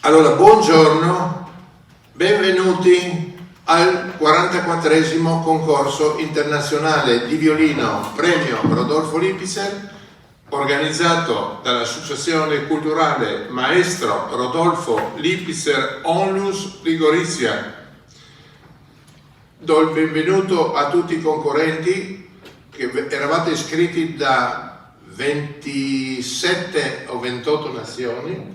Allora, buongiorno, benvenuti al 44esimo concorso internazionale di violino premio Rodolfo Lipizer, organizzato dall'Associazione Culturale Maestro Rodolfo Lipizer Onlus di Gorizia. Do il benvenuto a tutti i concorrenti che eravate iscritti da 27 o 28 nazioni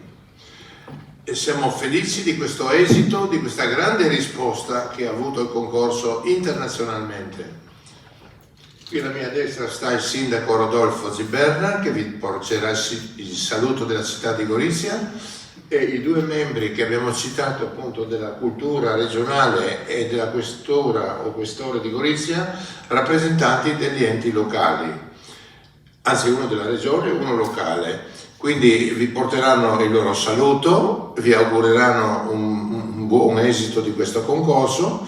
e siamo felici di questo esito, di questa grande risposta che ha avuto il concorso internazionalmente. Qui alla mia destra sta il sindaco Rodolfo Ziberna che vi porgerà il saluto della città di Gorizia, e i due membri che abbiamo citato appunto della cultura regionale e della questura o questore di Gorizia, rappresentanti degli enti locali, anzi uno della regione e uno locale. Quindi vi porteranno il loro saluto, vi augureranno un buon esito di questo concorso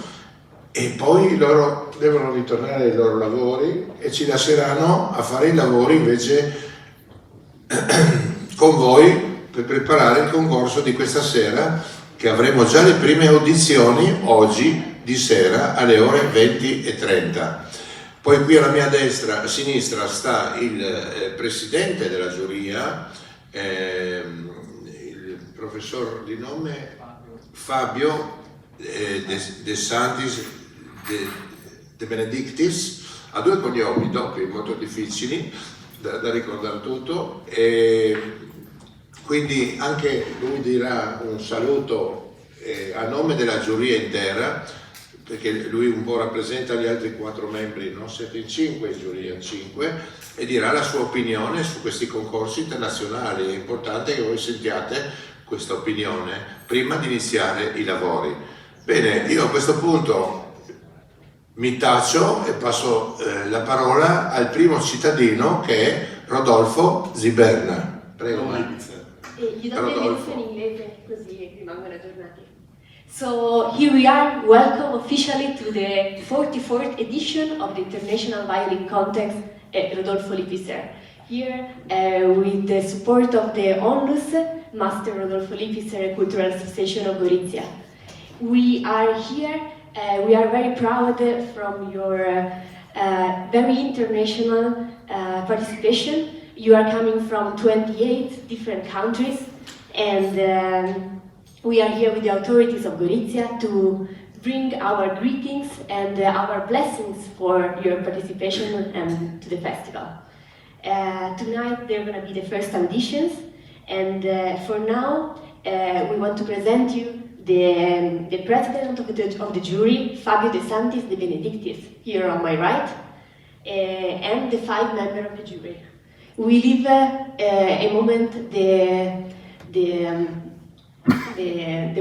e poi loro devono ritornare ai loro lavori e ci lasceranno a fare i lavori invece con voi per preparare il concorso di questa sera, che avremo già le prime audizioni oggi di sera alle ore 20:30. Poi qui alla mia destra, a sinistra, sta il presidente della giuria, il professor di nome Fabio De Santis De Benedictis, ha due cognomi doppi molto difficili da ricordare tutto, e quindi anche lui dirà un saluto a nome della giuria intera, perché lui un po' rappresenta gli altri 4 membri, no? Siete in 5, in giuria 5, e dirà la sua opinione su questi concorsi internazionali. È importante che voi sentiate questa opinione prima di iniziare i lavori. Bene, io a questo punto mi taccio e passo la parola al primo cittadino, che è Rodolfo Ziberna. Prego. Gli do benvenuto in inglese così rimangono aggiornati. So here we are, welcome officially to the 44th edition of the International Violin Contest at Rodolfo Lipizer. Here with the support of the Onlus, Master Rodolfo Lipizer Cultural Association of Gorizia. We are here, we are very proud from your very international participation. You are coming from 28 different countries, and we are here with the authorities of Gorizia to bring our greetings and our blessings for your participation to the festival. Tonight there are going to be the first auditions, and for now we want to present you the president of the jury, Fabio De Santis De Benedictis, here on my right, and the 5 members of the jury. We leave a moment the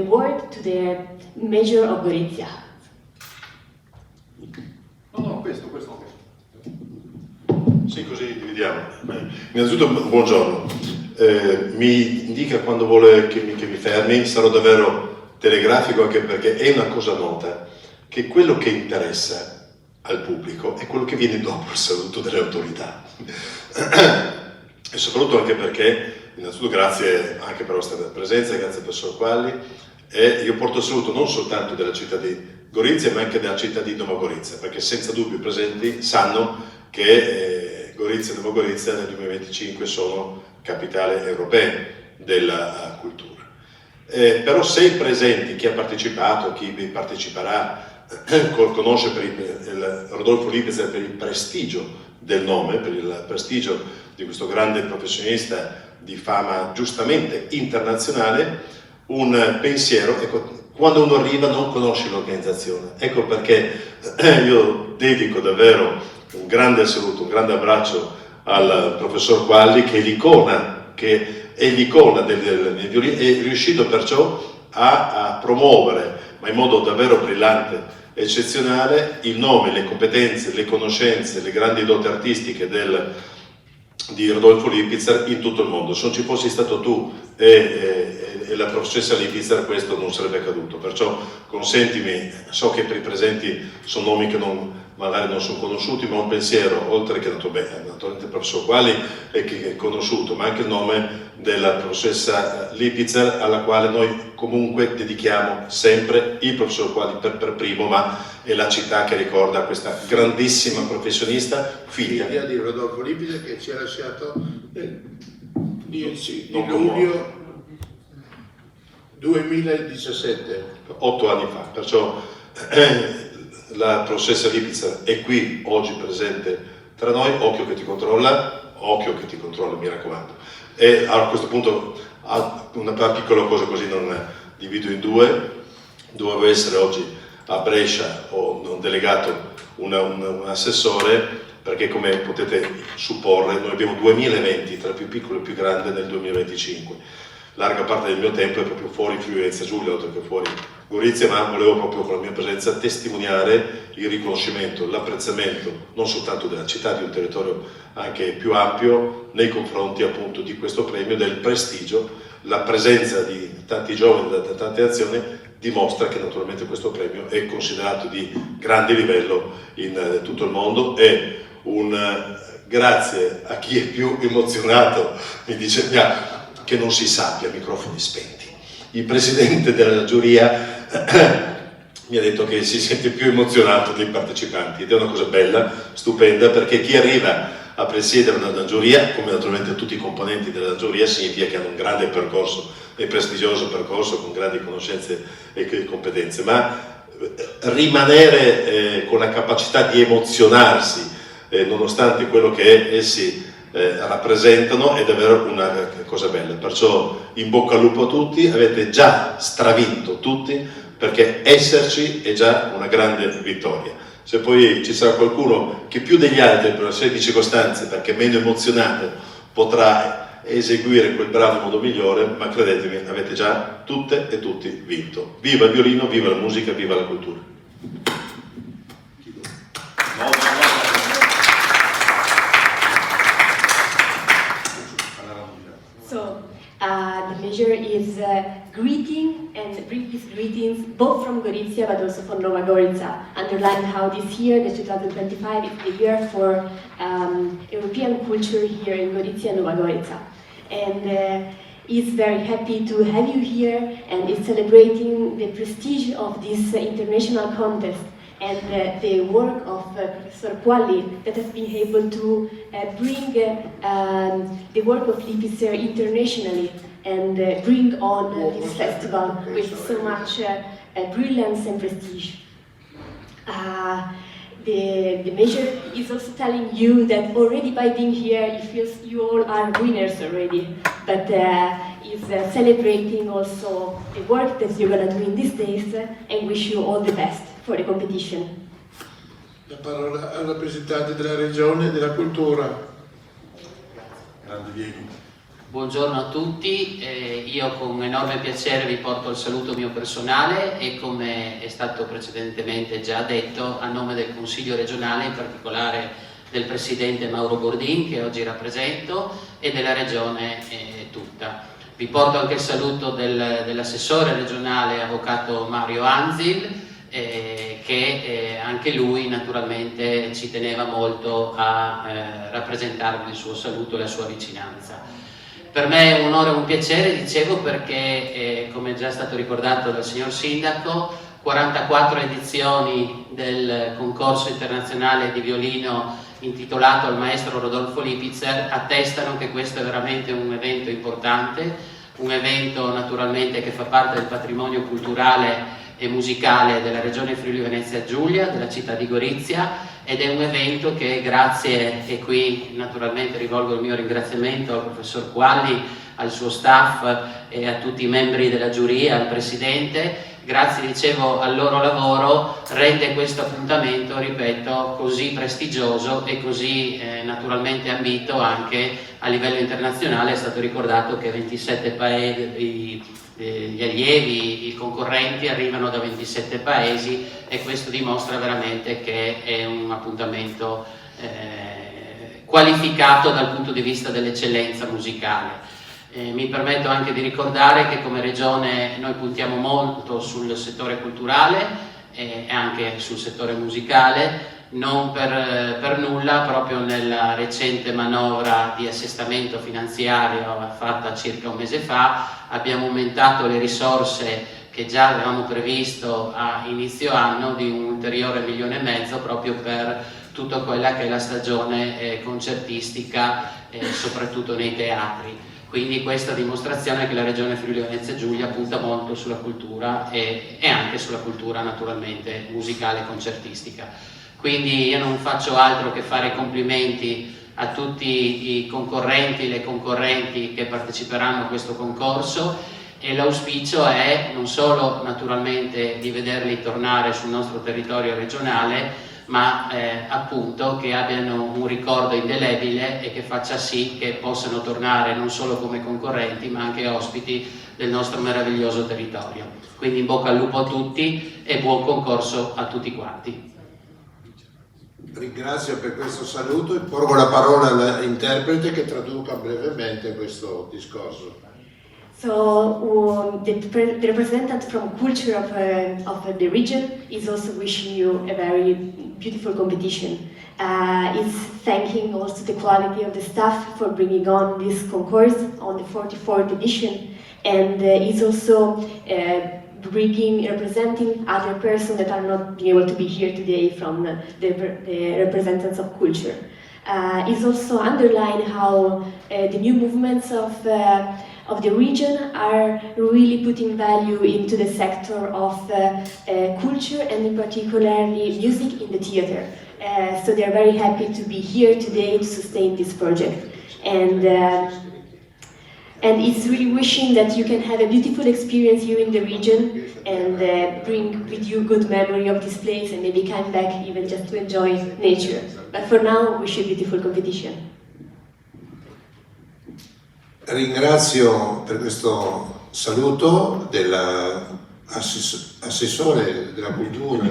word to the Mayor of Gorizia. No, questo. Sì, così dividiamo. Innanzitutto, buongiorno. Mi indica quando vuole che mi fermi, sarò davvero telegrafico, anche perché è una cosa nota, che quello che interessa al pubblico è quello che viene dopo il saluto delle autorità. E soprattutto anche perché, innanzitutto grazie anche per la vostra presenza, grazie al professor Qualli, e io porto il saluto non soltanto della città di Gorizia, ma anche della città di Nova Gorizia, perché senza dubbio i presenti sanno che Gorizia e Nova Gorizia nel 2025 sono capitali europee della cultura. Però se i presenti, chi ha partecipato, chi parteciperà, conosce per il Rodolfo Lipizer per il prestigio del nome, per il prestigio di questo grande professionista di fama giustamente internazionale, un pensiero, ecco, quando uno arriva non conosce l'organizzazione. Ecco perché io dedico davvero un grande saluto, un grande abbraccio al professor Qualli, che è l'icona del violino, è riuscito perciò a promuovere, ma in modo davvero brillante, eccezionale, il nome, le competenze, le conoscenze, le grandi doti artistiche di Rodolfo Lipizer in tutto il mondo. Se non ci fossi stato tu e la professoressa Lipizer, questo non sarebbe accaduto. Perciò consentimi, so che per i presenti sono nomi che non magari non sono conosciuti, ma un pensiero, oltre che naturalmente il professor Quali che è conosciuto, ma anche il nome della professoressa Lipitzer, alla quale noi comunque dedichiamo sempre il professor Quali per primo, ma è la città che ricorda questa grandissima professionista, figlia di Rodolfo Lipitzer, che ci ha lasciato nel 10 di Non luglio 2017. 8 anni fa, perciò la professoressa Lipitzer è qui oggi presente tra noi. Occhio che ti controlla, mi raccomando. E a questo punto una piccola cosa, così non divido in due. Dovevo essere oggi a Brescia, ho un delegato, un assessore, perché come potete supporre noi abbiamo 2000 eventi, tra il più piccolo e il più grande nel 2025. Larga parte del mio tempo è proprio fuori Friuli Venezia Giulia, oltre che fuori Gorizia, ma volevo proprio con la mia presenza testimoniare il riconoscimento, l'apprezzamento non soltanto della città, di un territorio anche più ampio nei confronti appunto di questo premio, del prestigio. La presenza di tanti giovani da tante azioni dimostra che naturalmente questo premio è considerato di grande livello in tutto il mondo. E un grazie a chi è più emozionato, mi dice che non si sappia, microfoni spenti. Il presidente della giuria mi ha detto che si sente più emozionato dei partecipanti, ed è una cosa bella, stupenda, perché chi arriva a presiedere una giuria, come naturalmente tutti i componenti della giuria, significa che hanno un grande percorso e prestigioso percorso con grandi conoscenze e competenze, ma rimanere con la capacità di emozionarsi nonostante quello che essi rappresentano è davvero una cosa bella. Perciò in bocca al lupo a tutti, avete già stravinto tutti, perché esserci è già una grande vittoria. Se poi ci sarà qualcuno che più degli altri, per una serie di circostanze, perché meno emozionato, potrà eseguire quel brano in modo migliore, ma credetemi, avete già tutte e tutti vinto. Viva il violino, viva la musica, viva la cultura. So, the measure is greeting and bring his greetings both from Gorizia but also from Nova Gorica. Underline how this year, the 2025, is the year for European culture here in Gorizia and Nova Gorica. And is very happy to have you here and is celebrating the prestige of this international contest and the work of Professor Quali that has been able to bring the work of Lipitzer internationally and bring on this festival with so much brilliance and prestige. The measure is also telling you that already by being here, it feels you all are winners already, but is celebrating also the work that you're going to do in these days and wish you all the best for the competition. La parola al rappresentante della Regione e della Cultura. Grande Diego. Buongiorno a tutti, io con enorme piacere vi porto il saluto mio personale e, come è stato precedentemente già detto, a nome del Consiglio regionale, in particolare del Presidente Mauro Bordin, che oggi rappresento, e della Regione tutta. Vi porto anche il saluto dell'assessore regionale, Avvocato Mario Anzil, che anche lui naturalmente ci teneva molto a rappresentarvi il suo saluto e la sua vicinanza. Per me è un onore e un piacere, dicevo, perché come già è stato ricordato dal signor Sindaco, 44 edizioni del concorso internazionale di violino intitolato al maestro Rodolfo Lipitzer attestano che questo è veramente un evento importante, un evento naturalmente che fa parte del patrimonio culturale e musicale della regione Friuli Venezia Giulia, della città di Gorizia, ed è un evento che grazie, e qui naturalmente rivolgo il mio ringraziamento al professor Quali, al suo staff e a tutti i membri della giuria, al presidente, grazie, dicevo, al loro lavoro rende questo appuntamento, ripeto, così prestigioso e così naturalmente ambito anche a livello internazionale. È stato ricordato che 27 paesi, gli allievi, i concorrenti arrivano da 27 paesi, e questo dimostra veramente che è un appuntamento qualificato dal punto di vista dell'eccellenza musicale. Mi permetto anche di ricordare che come Regione noi puntiamo molto sul settore culturale e anche sul settore musicale. non per nulla, proprio nella recente manovra di assestamento finanziario fatta circa un mese fa, abbiamo aumentato le risorse che già avevamo previsto a inizio anno di un ulteriore 1,5 milioni proprio per tutta quella che è la stagione concertistica, soprattutto nei teatri. Quindi questa dimostrazione che la Regione Friuli Venezia Giulia punta molto sulla cultura e anche sulla cultura naturalmente musicale e concertistica. Quindi io non faccio altro che fare complimenti a tutti i concorrenti e le concorrenti che parteciperanno a questo concorso, e l'auspicio è non solo naturalmente di vederli tornare sul nostro territorio regionale, ma appunto che abbiano un ricordo indelebile e che faccia sì che possano tornare non solo come concorrenti ma anche ospiti del nostro meraviglioso territorio. Quindi in bocca al lupo a tutti e buon concorso a tutti quanti. Ringrazio per questo saluto e porgo la parola all'interprete che traduca brevemente questo discorso. So the representative from culture of the region is also wishing you a very beautiful competition. It's thanking also the quality of the staff for bringing on this concourse on the 44th edition, and is also representing other persons that are not being able to be here today from the representatives of culture. It's also underline how the new movements of the region are really putting value into the sector of culture and in particularly music in the theater. So they're very happy to be here today to sustain this project. And it's really wishing that you can have a beautiful experience here in the region and bring with you good memory of this place and maybe come back even just to enjoy nature. But for now, wish you a beautiful competition. Ringrazio per questo saluto dell'assessore della cultura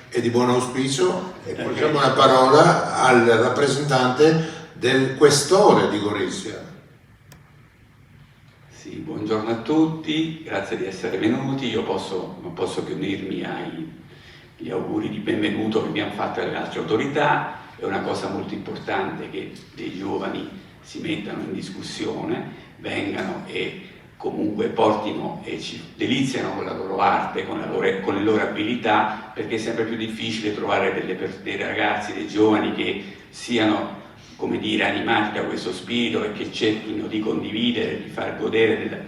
e di buon auspicio e porgiamo la parola al rappresentante del questore di Gorizia. Sì, buongiorno a tutti, grazie di essere venuti. Io non posso che unirmi agli auguri di benvenuto che abbiamo fatto alle altre autorità. È una cosa molto importante che dei giovani si mettano in discussione, vengano e comunque portino e ci deliziano con la loro arte, con le loro abilità, perché è sempre più difficile trovare dei ragazzi, dei giovani che siano, come dire, animati da questo spirito e che cerchino di condividere, di far godere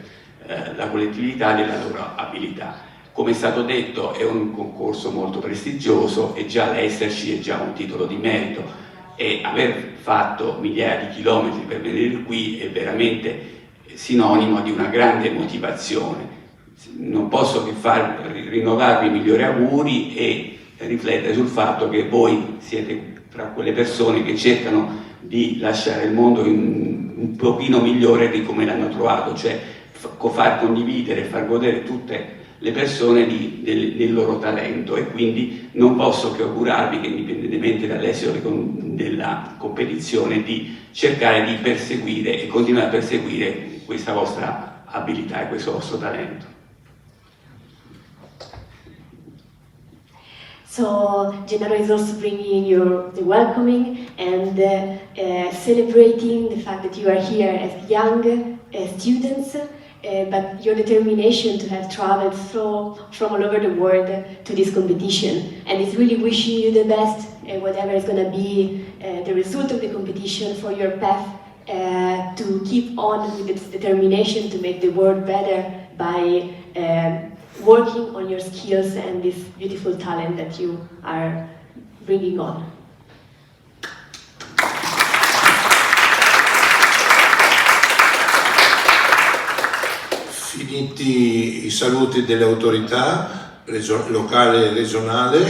la collettività della loro abilità. Come è stato detto, è un concorso molto prestigioso e già l'esserci è già un titolo di merito, e aver fatto migliaia di chilometri per venire qui è veramente sinonimo di una grande motivazione. Non posso che rinnovarvi i migliori auguri e riflettere sul fatto che voi siete fra quelle persone che cercano di lasciare il mondo un pochino migliore di come l'hanno trovato, cioè far condividere, far godere tutte le persone del loro talento, e quindi non posso che augurarvi che, indipendentemente dall'esito della competizione, di cercare di perseguire e continuare a perseguire questa vostra abilità e questo vostro talento. So Gennaro is also bringing you the welcoming and celebrating the fact that you are here as young students, but your determination to have traveled from all over the world to this competition. And it's really wishing you the best, whatever is going to be the result of the competition, for your path to keep on with its determination to make the world better by working on your skills and this beautiful talent that you are bringing on. Finiti i saluti delle autorità locali e regionali,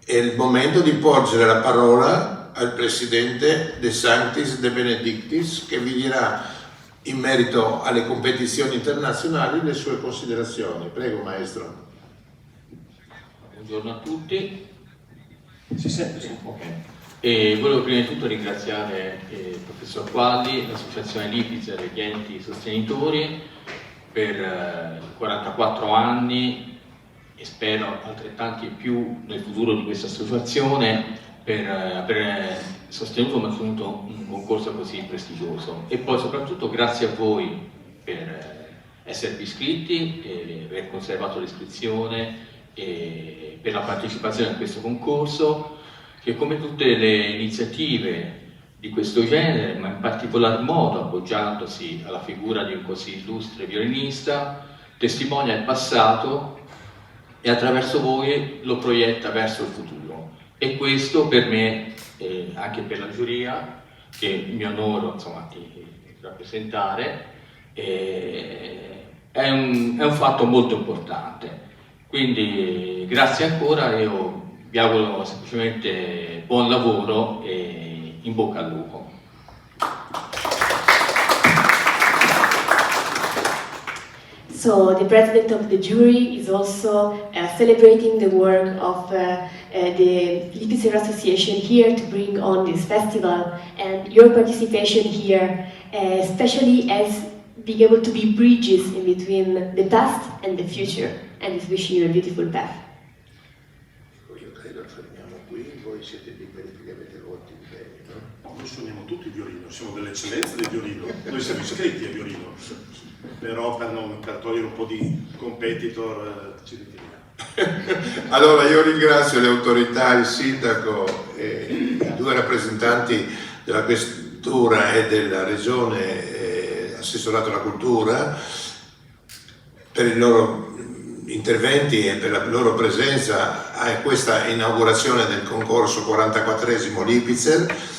è il momento di porgere la parola al Presidente De Sanctis De Benedictis, che vi dirà in merito alle competizioni internazionali le sue considerazioni. Prego, Maestro. Buongiorno a tutti. Si sente? Sì. Okay. E volevo prima di tutto ringraziare il Professor Quadri, l'Associazione Lipizer e gli enti sostenitori per 44 anni e spero altrettanti e più nel futuro di questa associazione per aver sostenuto e mantenuto un concorso così prestigioso. E poi soprattutto grazie a voi per esservi iscritti, e aver conservato l'iscrizione e per la partecipazione a questo concorso, che come tutte le iniziative di questo genere, ma in particolar modo appoggiandosi alla figura di un così illustre violinista, testimonia il passato e attraverso voi lo proietta verso il futuro. E questo per me, anche per la giuria, che mi onoro insomma, di rappresentare, è un fatto molto importante. Quindi grazie ancora, io vi auguro semplicemente buon lavoro e in bocca al lupo. So the president of the jury is also celebrating the work of the Lipizer Association here to bring on this festival, and your participation here, especially as being able to be bridges in between the past and the future, and is wishing you a beautiful path. Io credo fermiamo qui, voi siete liberi perché avete molti impegni, no? Noi suoniamo tutti il violino, siamo delle eccellenze del violino, noi siamo iscritti a violino, però per togliere un po' di competitor ci ritiriamo. Allora io ringrazio le autorità, il sindaco e i due rappresentanti della questura e della regione assessorato alla cultura per i loro interventi e per la loro presenza a questa inaugurazione del concorso 44esimo Lipizer,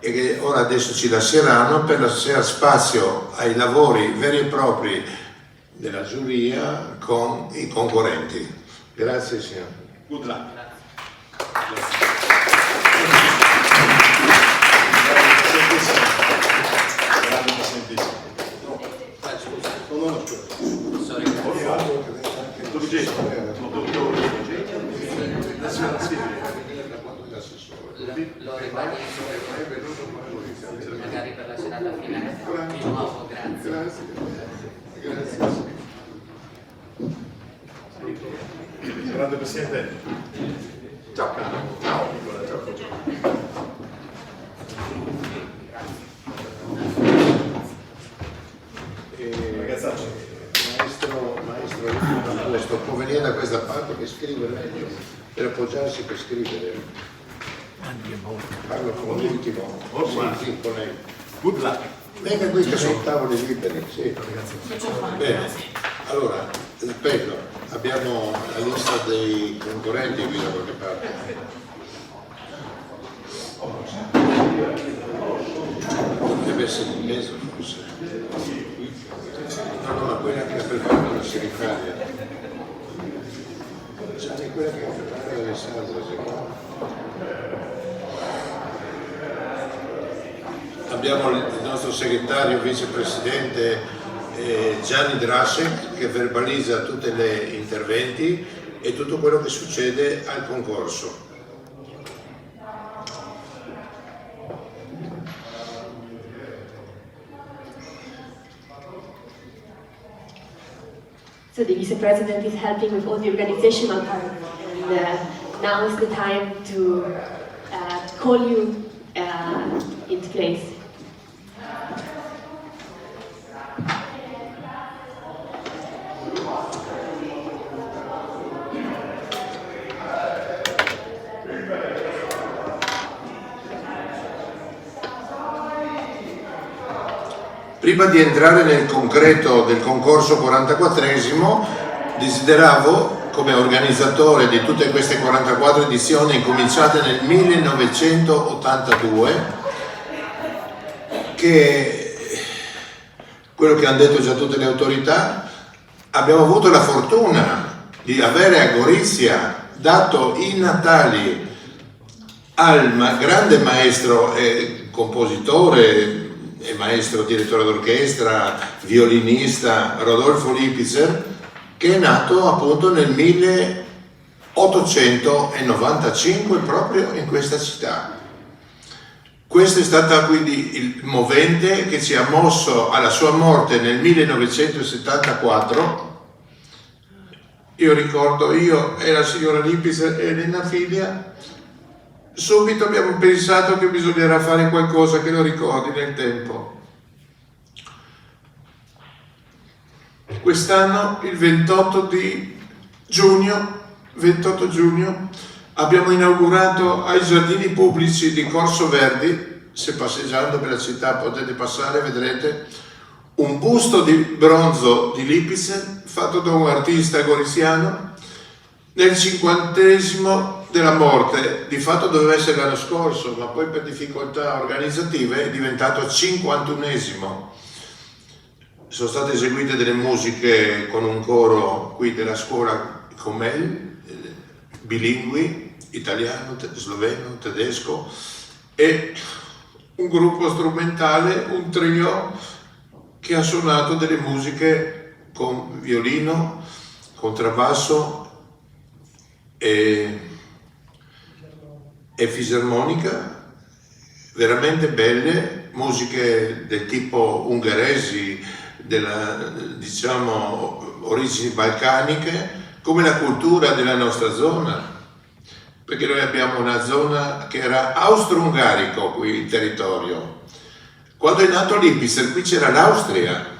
e che ora adesso ci lasceranno per lasciare spazio ai lavori veri e propri della giuria con i concorrenti. Grazie signor. Good luck. Lo rimani magari per la serata finale. Di nuovo, grazie. Grande Presidente. Ciao caro. Ciao Nicola, ciao. Ragazzacci. Maestro, può venire da questa parte che scrive meglio, per appoggiarsi per scrivere. Parlo con l'ultimo. Sì, con lei. Good luck. Venga qui che sono tavoli liberi, sì. Bene, allora, ripeto, abbiamo la lista dei concorrenti qui da qualche parte. Dovrebbe essere in mezzo forse. No, quella che ha preparato la segretaria. Gianni, quella che ha preparato Alessandra, secondo. Abbiamo il nostro segretario vicepresidente Gianni Drasek che verbalizza tutti gli interventi e tutto quello che succede al concorso. So the Vice President is helping with all the organizational part, and now is the time to call you into place. Prima di entrare nel concreto del concorso 44esimo, desideravo, come organizzatore di tutte queste 44 edizioni cominciate nel 1982, che quello che hanno detto già tutte le autorità, abbiamo avuto la fortuna di avere a Gorizia dato i natali al grande maestro e compositore e maestro direttore d'orchestra, violinista Rodolfo Lipizer, che è nato appunto nel 1895 proprio in questa città. Questo è stato quindi il movente che ci ha mosso alla sua morte nel 1974 io ricordo, io e la signora Lippiser e Elena figlia, subito abbiamo pensato che bisognerà fare qualcosa che lo ricordi nel tempo. Quest'anno, il 28 giugno, abbiamo inaugurato ai giardini pubblici di Corso Verdi, se passeggiando per la città potete passare, vedrete, un busto di bronzo di Lippiser fatto da un artista goriziano nel 50° della morte. Di fatto doveva essere l'anno scorso, ma poi per difficoltà organizzative è diventato 51°. Sono state eseguite delle musiche con un coro qui della scuola Comel, bilingui, italiano, sloveno, tedesco, e un gruppo strumentale, un trio che ha suonato delle musiche con violino, contrabbasso e fisarmonica, veramente belle, musiche del tipo ungheresi, diciamo origini balcaniche, come la cultura della nostra zona, perché noi abbiamo una zona che era austro-ungarico qui il territorio. Quando è nato Lippiser qui c'era l'Austria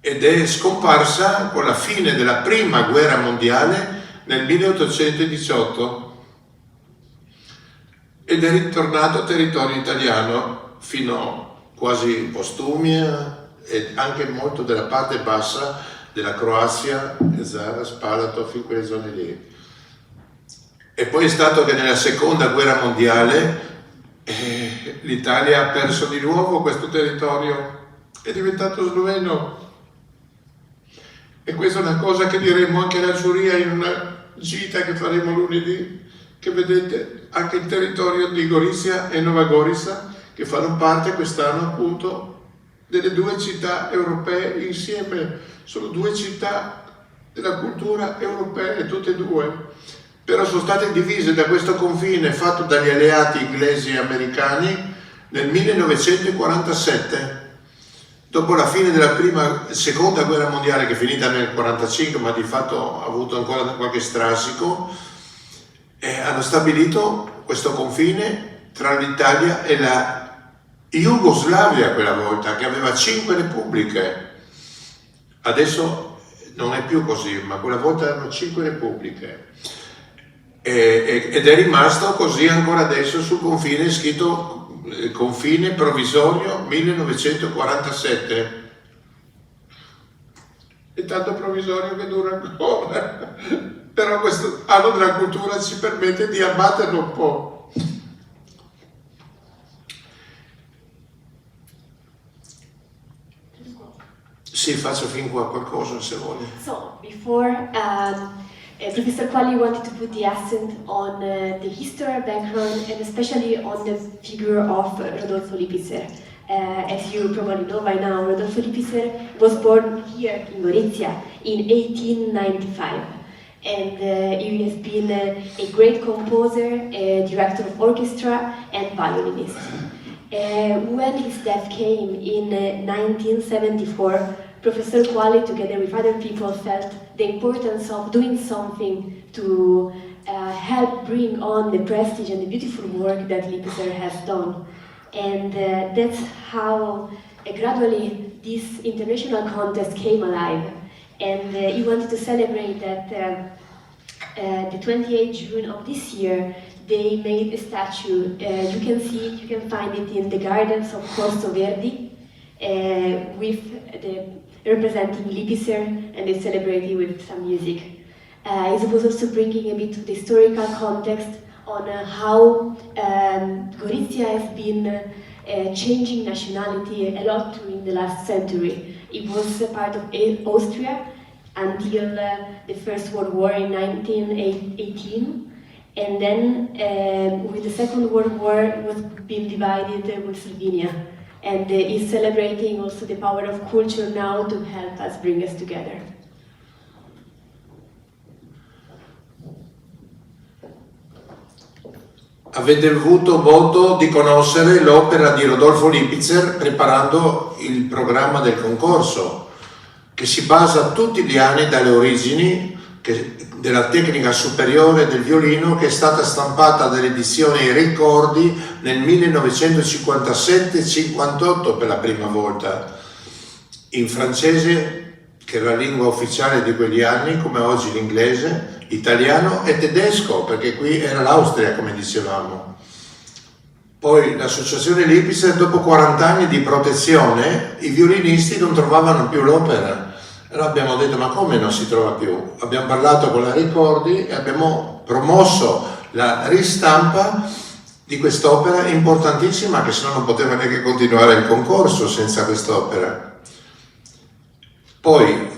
ed è scomparsa con la fine della prima guerra mondiale nel 1818 ed è ritornato a territorio italiano fino quasi Postumia e anche molto della parte bassa della Croazia, Zara, Spalatov, in quelle zone lì. E poi è stato che nella seconda guerra mondiale l'Italia ha perso di nuovo questo territorio, è diventato sloveno. E questa è una cosa che diremo anche alla giuria in una gita che faremo lunedì, che vedete anche il territorio di Gorizia e Nova Gorica, che fanno parte quest'anno appunto delle due città europee insieme. Sono due città della cultura europea, tutte e due. Però sono state divise da questo confine fatto dagli alleati inglesi e americani nel 1947, dopo la fine della seconda guerra mondiale, che è finita nel 1945, ma di fatto ha avuto ancora qualche strascico, hanno stabilito questo confine tra l'Italia e la Jugoslavia quella volta, che aveva 5 repubbliche. Adesso non è più così, ma quella volta erano 5 repubbliche. Ed è rimasto così ancora adesso sul confine, scritto confine provvisorio 1947. È tanto provvisorio che dura ancora, però questo anno della cultura ci permette di abbatterlo un po'. Sì, faccio fin qua qualcosa se vuole. So, before Professor Quali wanted to put the accent on the history, background, and especially on the figure of Rodolfo Lippiser. As you probably know by now, Rodolfo Lippiser was born here in Gorizia in 1895. And he has been a great composer, a director of orchestra, and violinist. When his death came in 1974, Professor Quali, together with other people, felt the importance of doing something to help bring on the prestige and the beautiful work that Lippiser has done. And that's how gradually this international contest came alive. And he wanted to celebrate that the 28th June of this year, they made a statue. You can see it, you can find it in the gardens of Corso Verdi, with representing Lippiser, and they celebrated with some music. It was also bringing a bit of the historical context on how Gorizia has been changing nationality a lot during the last century. It was a part of Austria until the First World War in 1918. And then with the Second World War, it was being divided with Slovenia. And is celebrating also the power of culture now to help us bring us together. Avete avuto modo di conoscere l'opera di Rodolfo Lippiser preparando il programma del concorso. che si basa tutti gli anni dalle origini della tecnica superiore del violino, che è stata stampata dall'edizione Ricordi nel 1957-58 per la prima volta, in francese, che era la lingua ufficiale di quegli anni, come oggi l'inglese, italiano e tedesco, perché qui era l'Austria, come dicevamo. Poi l'associazione Lipizer, dopo 40 anni di protezione, i violinisti non trovavano più l'opera. Allora abbiamo detto, ma come non si trova più? Abbiamo parlato con la Ricordi e abbiamo promosso la ristampa di quest'opera importantissima, che se no non poteva neanche continuare il concorso senza quest'opera. Poi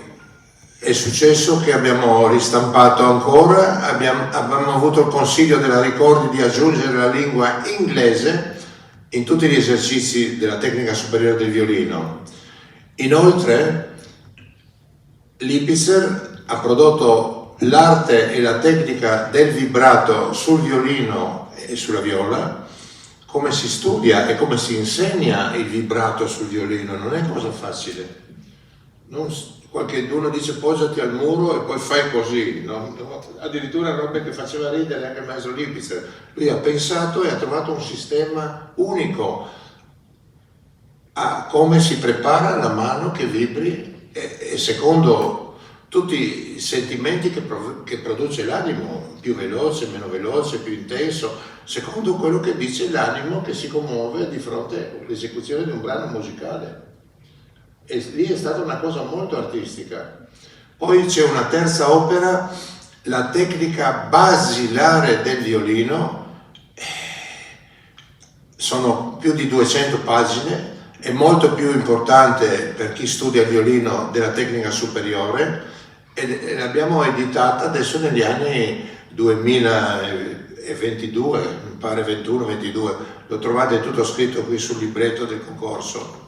è successo che abbiamo ristampato ancora, abbiamo avuto il consiglio della Ricordi di aggiungere la lingua inglese in tutti gli esercizi della tecnica superiore del violino. Inoltre Lipizer ha prodotto l'arte e la tecnica del vibrato sul violino e sulla viola, come si studia e come si insegna il vibrato sul violino, non è cosa facile. Qualcuno dice poggiati al muro e poi fai così, no? Addirittura robe che faceva ridere anche il maestro Lipizer. Lui ha pensato e ha trovato un sistema unico a come si prepara la mano che vibri e secondo tutti i sentimenti che produce l'animo, più veloce, meno veloce, più intenso, secondo quello che dice l'animo che si commuove di fronte all'esecuzione di un brano musicale. E lì è stata una cosa molto artistica. Poi c'è una terza opera, la tecnica basilare del violino, sono più di 200 pagine, è molto più importante per chi studia il violino della tecnica superiore e l'abbiamo editata adesso negli anni 2022, mi pare 21-22, lo trovate tutto scritto qui sul libretto del concorso.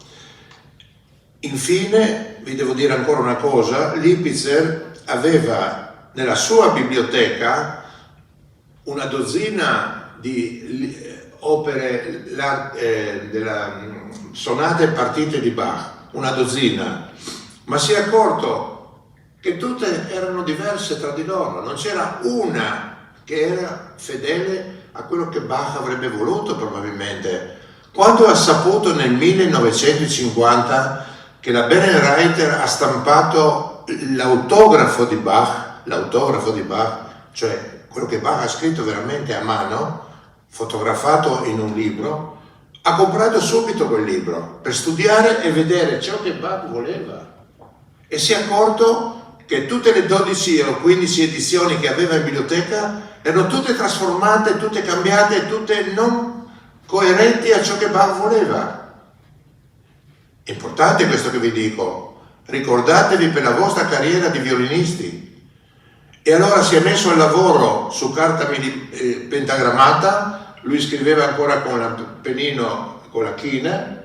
Infine vi devo dire ancora una cosa, Lipizer aveva nella sua biblioteca una dozzina di opere della sonate e partite di Bach, una dozzina, ma si è accorto che tutte erano diverse tra di loro, non c'era una che era fedele a quello che Bach avrebbe voluto probabilmente. Quando ha saputo nel 1950 che la Berenreiter ha stampato l'autografo di Bach, cioè quello che Bach ha scritto veramente a mano, fotografato in un libro, ha comprato subito quel libro per studiare e vedere ciò che Bach voleva e si è accorto che tutte le 12 o 15 edizioni che aveva in biblioteca erano tutte trasformate, tutte cambiate, tutte non coerenti a ciò che Bach voleva. È importante questo che vi dico, ricordatevi per la vostra carriera di violinisti. E allora si è messo al lavoro su carta pentagrammata. Lui scriveva ancora con il pennino, con la china,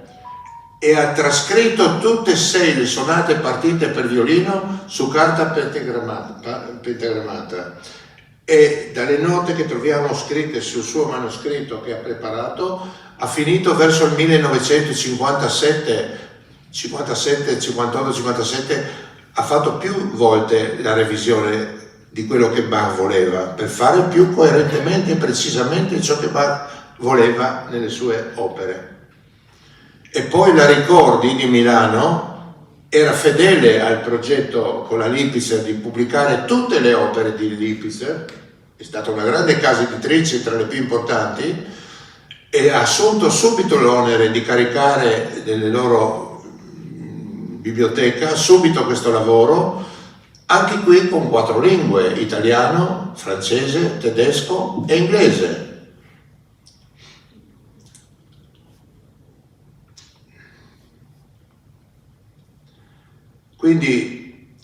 e ha trascritto tutte e 6 le sonate partite per violino su carta pentagrammata. E dalle note che troviamo scritte sul suo manoscritto che ha preparato, ha finito verso il 1957, 58, 57, ha fatto più volte la revisione di quello che Bach voleva, per fare più coerentemente e precisamente ciò che Bach voleva nelle sue opere. E poi la Ricordi di Milano era fedele al progetto con la Lipizer di pubblicare tutte le opere di Lipizer, è stata una grande casa editrice tra le più importanti, e ha assunto subito l'onere di caricare nelle loro biblioteca subito questo lavoro, anche qui con 4 lingue, italiano, francese, tedesco e inglese. Quindi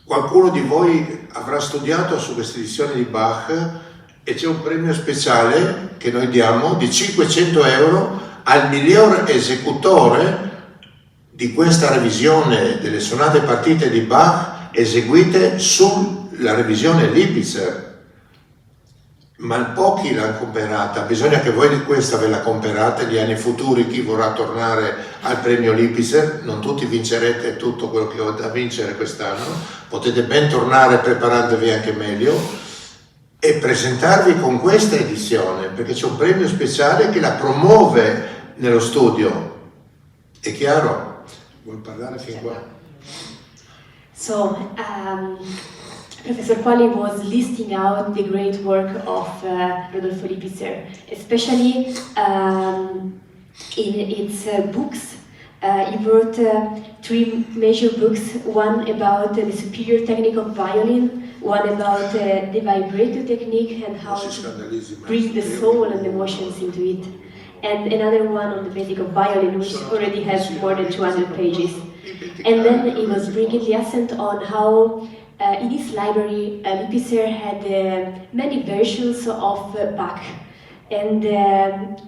qualcuno di voi avrà studiato su queste edizioni di Bach e c'è un premio speciale che noi diamo di 500 euro al miglior esecutore di questa revisione delle sonate partite di Bach eseguite sulla revisione Lipizer. ma pochi l'hanno comprata. Bisogna che voi di questa ve la comprate gli anni futuri, chi vorrà tornare al premio Lipizer. Non tutti vincerete tutto quello che ho da vincere quest'anno, potete ben tornare preparandovi anche meglio e presentarvi con questa edizione, perché c'è un premio speciale che la promuove nello studio. È chiaro? Vuoi parlare fin qua? So, Professor Quali was listing out the great work of Rodolfo Lipizer, especially in its books. He wrote 3 major books, one about the superior technique of violin, one about the vibrato technique and how to bring the soul and the emotions into it, and another one on the basic of violin, which already has more than 200 pages. And then he was bringing the accent on how in his library Lipizer had many versions of Bach. And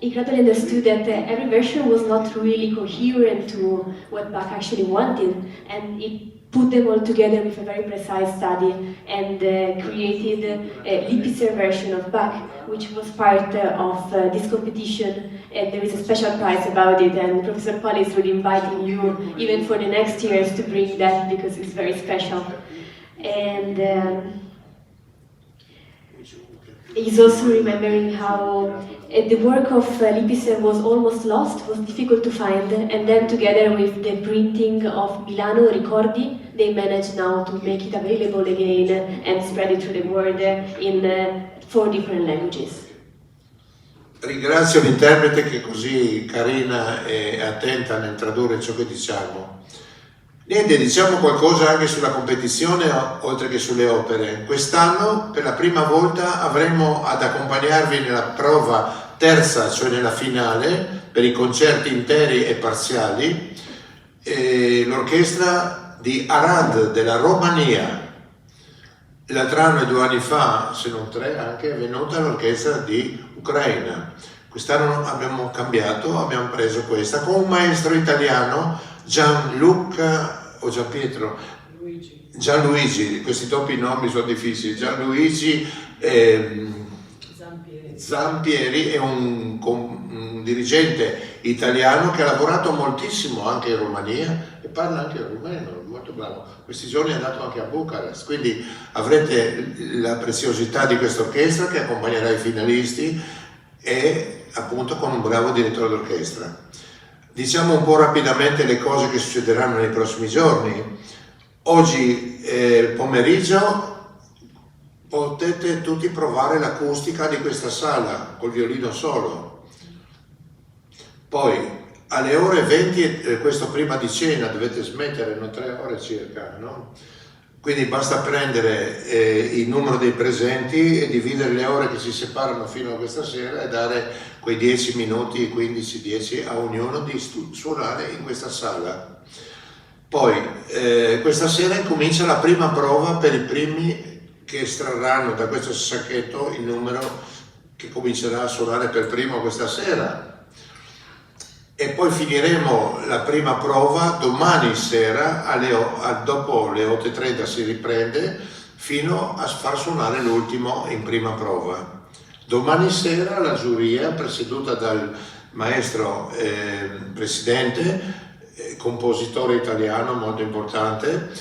he gradually understood that every version was not really coherent to what Bach actually wanted, and he put them all together with a very precise study and created a Lipizer version of Bach, which was part of this competition, and there is a special prize about it, and Professor Quali is really inviting you, even for the next years, to bring that because it's very special. And he's also remembering how the work of Lipizer was almost lost, was difficult to find, and then together with the printing of Milano Ricordi, they managed now to make it available again and spread it through the world in 4 different languages. Ringrazio l'interprete che è così carina e attenta nel tradurre ciò che diciamo. Niente, diciamo qualcosa anche sulla competizione oltre che sulle opere. Quest'anno per la prima volta avremo ad accompagnarvi nella prova terza, cioè nella finale, per i concerti interi e parziali, l'orchestra di Arad della Romania. L'altro anno e 2 anni fa, se non 3 anche, è venuta l'orchestra di Ucraina. Quest'anno abbiamo cambiato, abbiamo preso questa con un maestro italiano, Gianluca o Gianpietro? Gianluigi, questi doppi nomi sono difficili. Gianluigi Zampieri è un dirigente italiano che ha lavorato moltissimo anche in Romania e parla anche il rumeno, molto bravo. Questi giorni è andato anche a Bucarest, quindi avrete la preziosità di questa orchestra che accompagnerà i finalisti e appunto con un bravo direttore d'orchestra. Diciamo un po' rapidamente le cose che succederanno nei prossimi giorni. Oggi pomeriggio potete tutti provare l'acustica di questa sala col violino solo. Poi alle ore 20, questo prima di cena, dovete smettere, non 3 ore circa, no? Quindi basta prendere il numero dei presenti e dividere le ore che si separano fino a questa sera e dare quei 10 minuti, 15, 10 a ognuno di suonare in questa sala. Poi questa sera incomincia la prima prova per i primi che estrarranno da questo sacchetto il numero che comincerà a suonare per primo questa sera. E poi finiremo la prima prova domani sera, dopo le 8:30 si riprende, fino a far suonare l'ultimo in prima prova. Domani sera la giuria, presieduta dal maestro presidente, compositore italiano molto importante,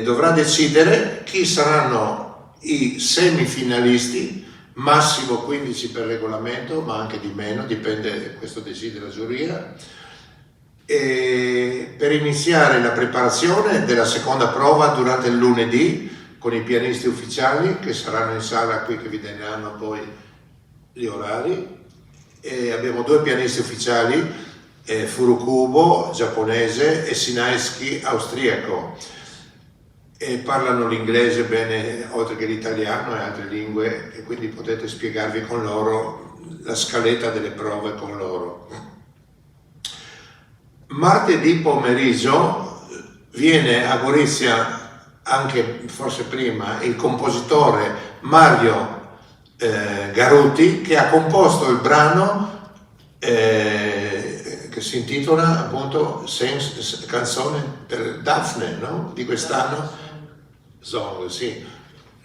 dovrà decidere chi saranno i semifinalisti, massimo 15 per regolamento, ma anche di meno, dipende, questo decide la giuria, e per iniziare la preparazione della seconda prova durante il lunedì con i pianisti ufficiali che saranno in sala qui, che vi daranno poi gli orari. E abbiamo 2 pianisti ufficiali, Furukubo giapponese e Sinaisky austriaco, e parlano l'inglese bene oltre che l'italiano e altre lingue, e quindi potete spiegarvi con loro la scaletta delle prove con loro. Martedì pomeriggio viene a Gorizia, anche forse prima, il compositore Mario Garuti, che ha composto il brano che si intitola appunto canzone per Daphne, no? Di quest'anno. Song, sì.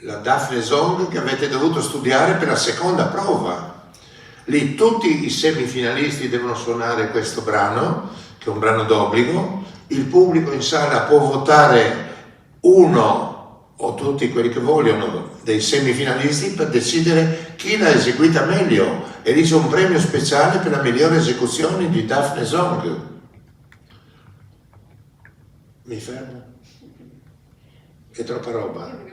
la Daphne Song che avete dovuto studiare per la seconda prova. Lì tutti i semifinalisti devono suonare questo brano, che è un brano d'obbligo, il pubblico in sala può votare uno o tutti quelli che vogliono dei semifinalisti per decidere chi l'ha eseguita meglio, e lì c'è un premio speciale per la migliore esecuzione di Daphne Song. Mi fermo? È troppa roba.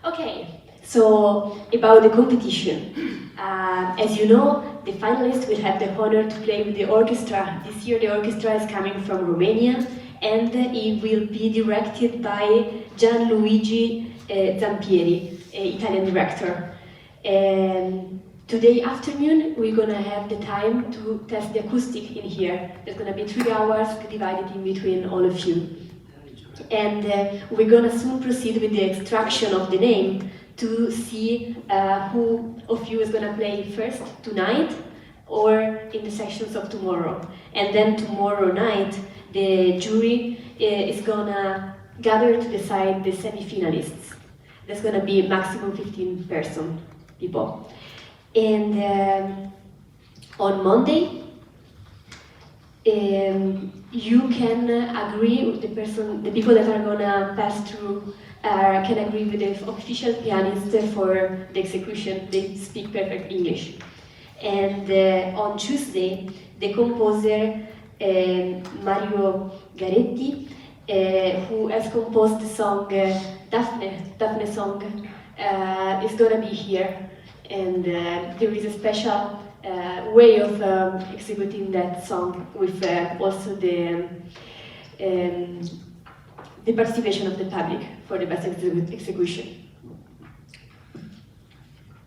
Okay, so about the competition. As you know, the finalists will have the honor to play with the orchestra. This year the orchestra is coming from Romania, and it will be directed by Gianluigi Zampieri, Italian director. Today afternoon we're gonna have the time to test the acoustic in here. There's gonna be 3 hours divided in between all of you. And we're gonna soon proceed with the extraction of the name to see who of you is gonna play first tonight or in the sections of tomorrow. And then tomorrow night the jury is gonna gather to decide the semi-finalists. There's gonna be maximum 15 people. And on Monday, you can agree with the people that are gonna pass through can agree with the official pianist for the execution. They speak perfect English. And on Tuesday, the composer Mario Garetti, who has composed the song Daphne Song, is gonna be here. And there is a special way of executing that song with also the participation of the public for the best execution.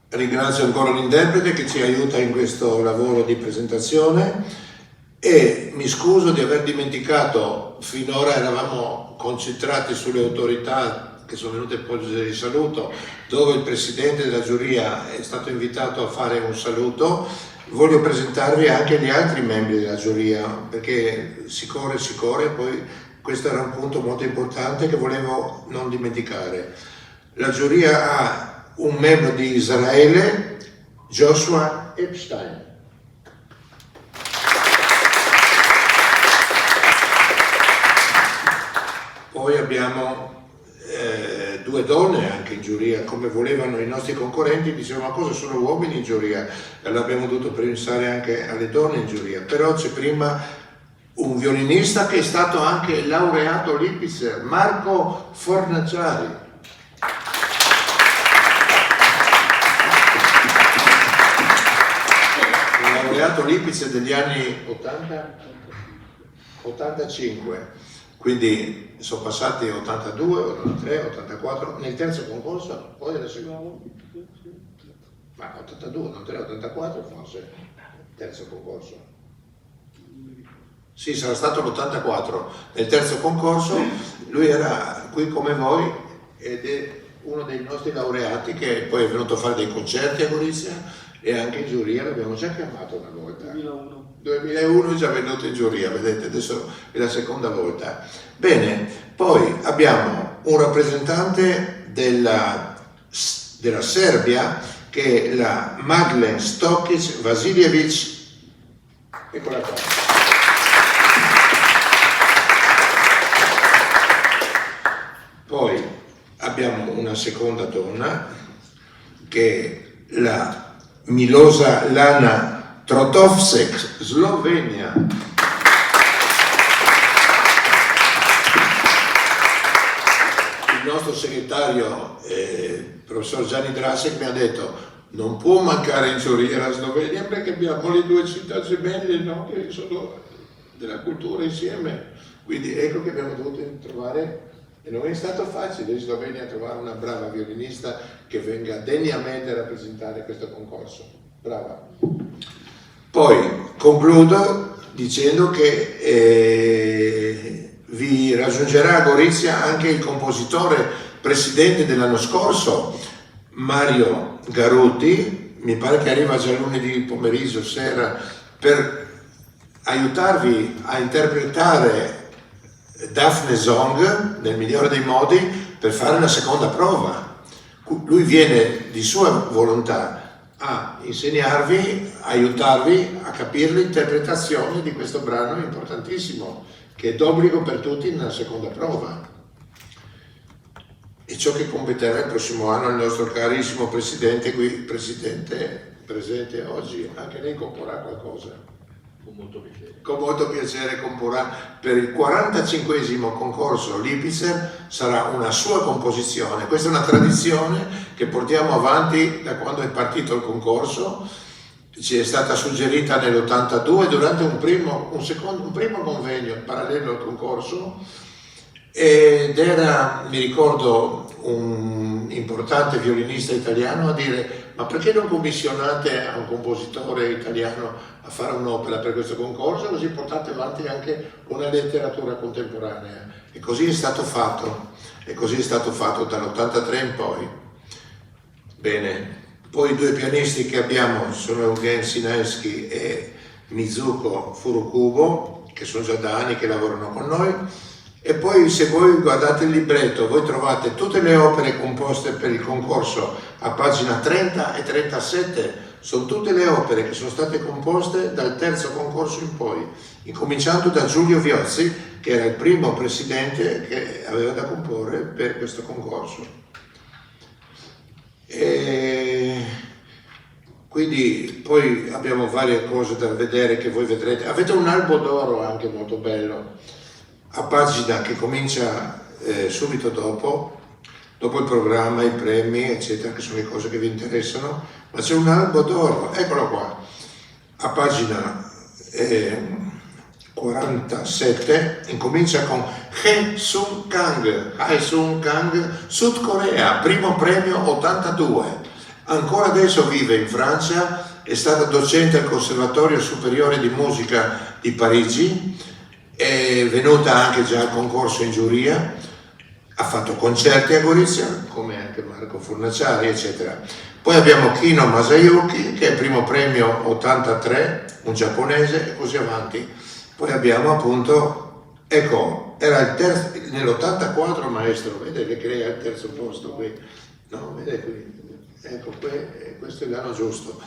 Ringrazio ancora l'interprete che ci aiuta in questo lavoro di presentazione e mi scuso di aver dimenticato, finora eravamo concentrati sulle autorità che sono venute poi di saluto, dove il presidente della giuria è stato invitato a fare un saluto. Voglio presentarvi anche gli altri membri della giuria, perché si corre, poi questo era un punto molto importante che volevo non dimenticare. La giuria ha un membro di Israele, Joshua Epstein. Poi abbiamo 2 donne anche in giuria, come volevano i nostri concorrenti, dicevano ma cosa sono uomini in giuria? E allora abbiamo dovuto pensare anche alle donne in giuria. Però c'è prima un violinista che è stato anche laureato Lipitzer, Marco Fornaciari. Un laureato Lipitzer degli anni 85. Quindi sono passati 82, 83, 84, nel terzo concorso, poi era secondo, ma 82, 83, 84 forse, terzo concorso. Sì, sarà stato l'84, nel terzo concorso, lui era qui come voi ed è uno dei nostri laureati che poi è venuto a fare dei concerti a Gorizia e anche in giuria, l'abbiamo già chiamato una volta. 2001 è già venuto in giuria, vedete, adesso è la seconda volta. Bene, poi abbiamo un rappresentante della Serbia che è la Maglen Stokic Vasiljevic. Eccola qua. Poi abbiamo una seconda donna che è la Milosa Lana Trotovsek, Slovenia. Il nostro segretario, professor Gianni Drasek, mi ha detto non può mancare in giuria la Slovenia perché abbiamo le 2 città gemelle, no? Che sono della cultura insieme. Quindi ecco che abbiamo dovuto trovare, e non è stato facile in Slovenia trovare una brava violinista che venga degnamente a rappresentare questo concorso. Brava. Poi concludo dicendo che vi raggiungerà a Gorizia anche il compositore presidente dell'anno scorso, Mario Garuti, mi pare che arriva già lunedì pomeriggio, sera, per aiutarvi a interpretare Daphne Song nel migliore dei modi per fare la seconda prova. Lui viene di sua volontà a insegnarvi, aiutarvi a capire l'interpretazione di questo brano importantissimo, che è d'obbligo per tutti nella seconda prova. E ciò che competerà il prossimo anno al nostro carissimo Presidente, qui Presidente presente oggi, anche lei comporrà qualcosa. Con molto piacere. Con molto piacere comporrà per il 45esimo concorso Lipizer, sarà una sua composizione. Questa è una tradizione che portiamo avanti da quando è partito il concorso, ci è stata suggerita nell'82 durante un primo convegno parallelo al concorso, ed era, mi ricordo, un importante violinista italiano a dire: ma perché non commissionate a un compositore italiano a fare un'opera per questo concorso, così portate avanti anche una letteratura contemporanea? E così è stato fatto, dall'83 in poi. Bene, poi i due pianisti che abbiamo sono Eugen Sinaeschi e Mizuko Furukubo, che sono già da anni che lavorano con noi. E poi, se voi guardate il libretto, voi trovate tutte le opere composte per il concorso a pagina 30 e 37, sono tutte le opere che sono state composte dal terzo concorso in poi, incominciando da Giulio Viozzi, che era il primo presidente che aveva da comporre per questo concorso. E quindi poi abbiamo varie cose da vedere che voi vedrete. Avete un albo d'oro anche molto bello, a pagina che comincia subito dopo il programma, i premi, eccetera, che sono le cose che vi interessano, ma c'è un albo d'oro, eccolo qua, a pagina 47, incomincia con Hae Sung Kang, Sud Corea, primo premio 82, ancora adesso vive in Francia, è stata docente al Conservatorio Superiore di Musica di Parigi, è venuta anche già al concorso in giuria, ha fatto concerti a Gorizia, come anche Marco Fornaciari, eccetera. Poi abbiamo Kino Masayuki, che è il primo premio 83, un giapponese, e così avanti. Poi abbiamo appunto, ecco, era il terzo, nell'84 maestro, vedete che lei ha il terzo posto qui, no? Vedete qui, ecco, questo è l'anno giusto.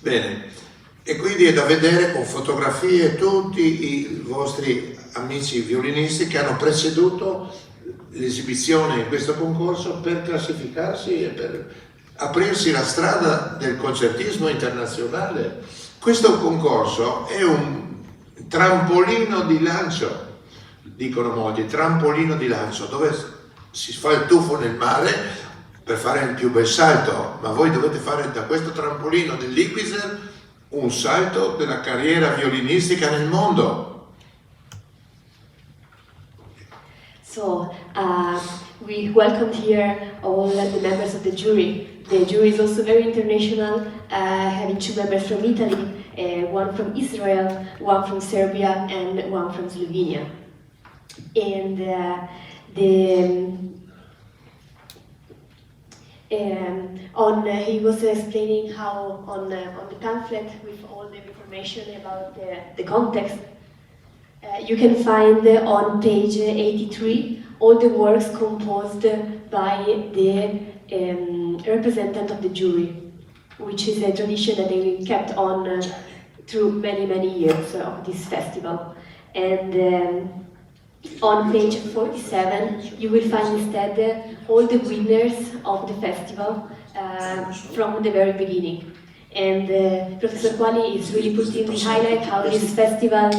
Bene. E quindi è da vedere con fotografie tutti i vostri amici violinisti che hanno preceduto l'esibizione in questo concorso per classificarsi e per aprirsi la strada del concertismo internazionale. Questo concorso è un trampolino di lancio, dicono molti, trampolino di lancio, dove si fa il tuffo nel mare per fare il più bel salto, ma voi dovete fare da questo trampolino del Lipizer un salto della carriera violinistica nel mondo. So, we welcomed here all the members of the jury. The jury is also very international, having two members from Italy, one from Israel, one from Serbia, and one from Slovenia. And he was explaining how on the pamphlet with all the information about the context, you can find on page 83 all the works composed by the representative of the jury, which is a tradition that they kept on through many years of this festival. And on page 47 you will find instead all the winners of the festival from the very beginning. And Professor Quali is really putting the highlight how this festival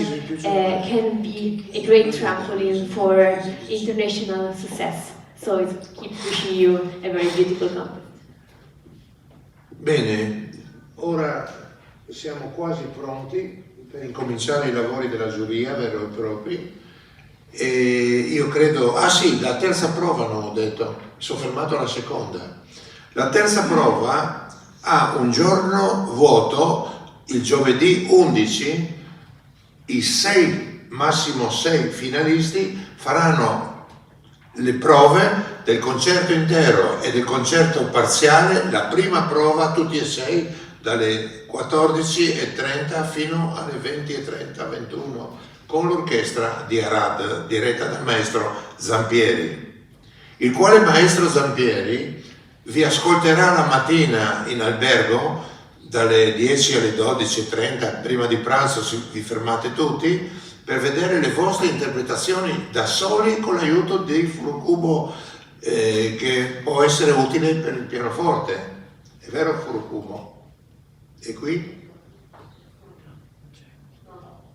can be a great trampoline for international success. So I keep wishing you a very beautiful contest. Bene, ora siamo quasi pronti per incominciare i lavori della giuria vero e propri. E io credo, la terza prova non ho detto, mi sono fermato alla seconda. La terza prova ha un giorno vuoto, il giovedì 11, i massimo 6 finalisti faranno le prove del concerto intero e del concerto parziale, la prima prova tutti e 6 dalle 14:30 fino alle 20:30, 21, con l'orchestra di Arad diretta dal maestro Zampieri. il quale maestro Zampieri vi ascolterà la mattina in albergo dalle 10 alle 12:30, prima di pranzo vi fermate tutti per vedere le vostre interpretazioni da soli con l'aiuto di Furukubo che può essere utile per il pianoforte. È vero Furukubo? E qui?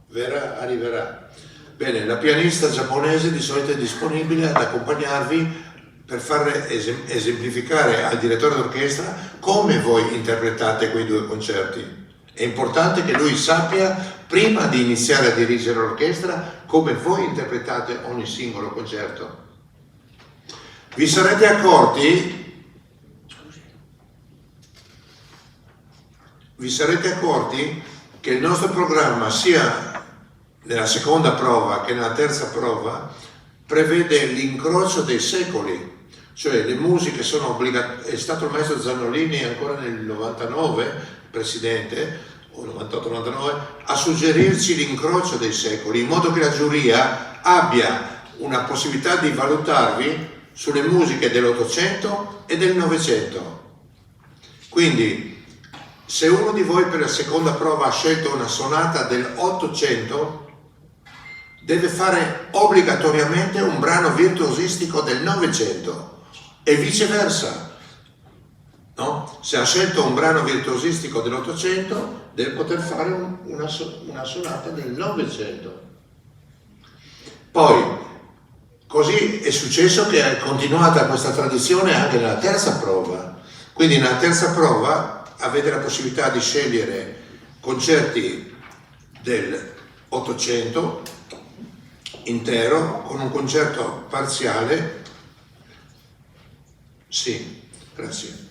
Vera arriverà. Bene, la pianista giapponese di solito è disponibile ad accompagnarvi per far esemplificare al direttore d'orchestra come voi interpretate quei due concerti. È importante che lui sappia, prima di iniziare a dirigere l'orchestra, come voi interpretate ogni singolo concerto. Vi sarete accorti che il nostro programma, sia nella seconda prova che nella terza prova, prevede l'incrocio dei secoli, cioè le musiche sono obbligate. È stato il maestro Zannolini ancora nel 99, presidente, o 98-99, a suggerirci l'incrocio dei secoli, in modo che la giuria abbia una possibilità di valutarvi sulle musiche dell'Ottocento e del Novecento. Quindi, se uno di voi per la seconda prova ha scelto una sonata dell'Ottocento, deve fare obbligatoriamente un brano virtuosistico del Novecento e viceversa, no? Se ha scelto un brano virtuosistico dell'Ottocento, deve poter fare una sonata del Novecento. Poi, così è successo che è continuata questa tradizione anche nella terza prova. Quindi nella terza prova avete la possibilità di scegliere concerti dell'Ottocento intero con un concerto parziale. Sì, grazie.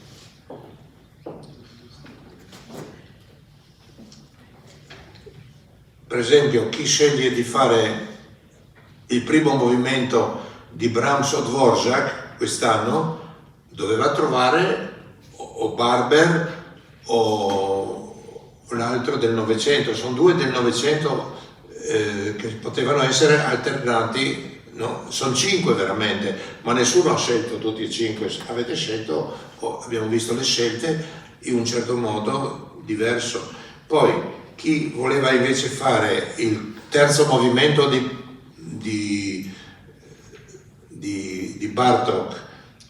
Per esempio, chi sceglie di fare il primo movimento di Brahms o Dvorak quest'anno doveva trovare o Barber o l'altro del Novecento. Sono due del Novecento che potevano essere alternati, no? Sono 5 veramente, ma nessuno ha scelto tutti e 5. Avete scelto, abbiamo visto le scelte in un certo modo diverso. Poi chi voleva invece fare il terzo movimento di Bartók,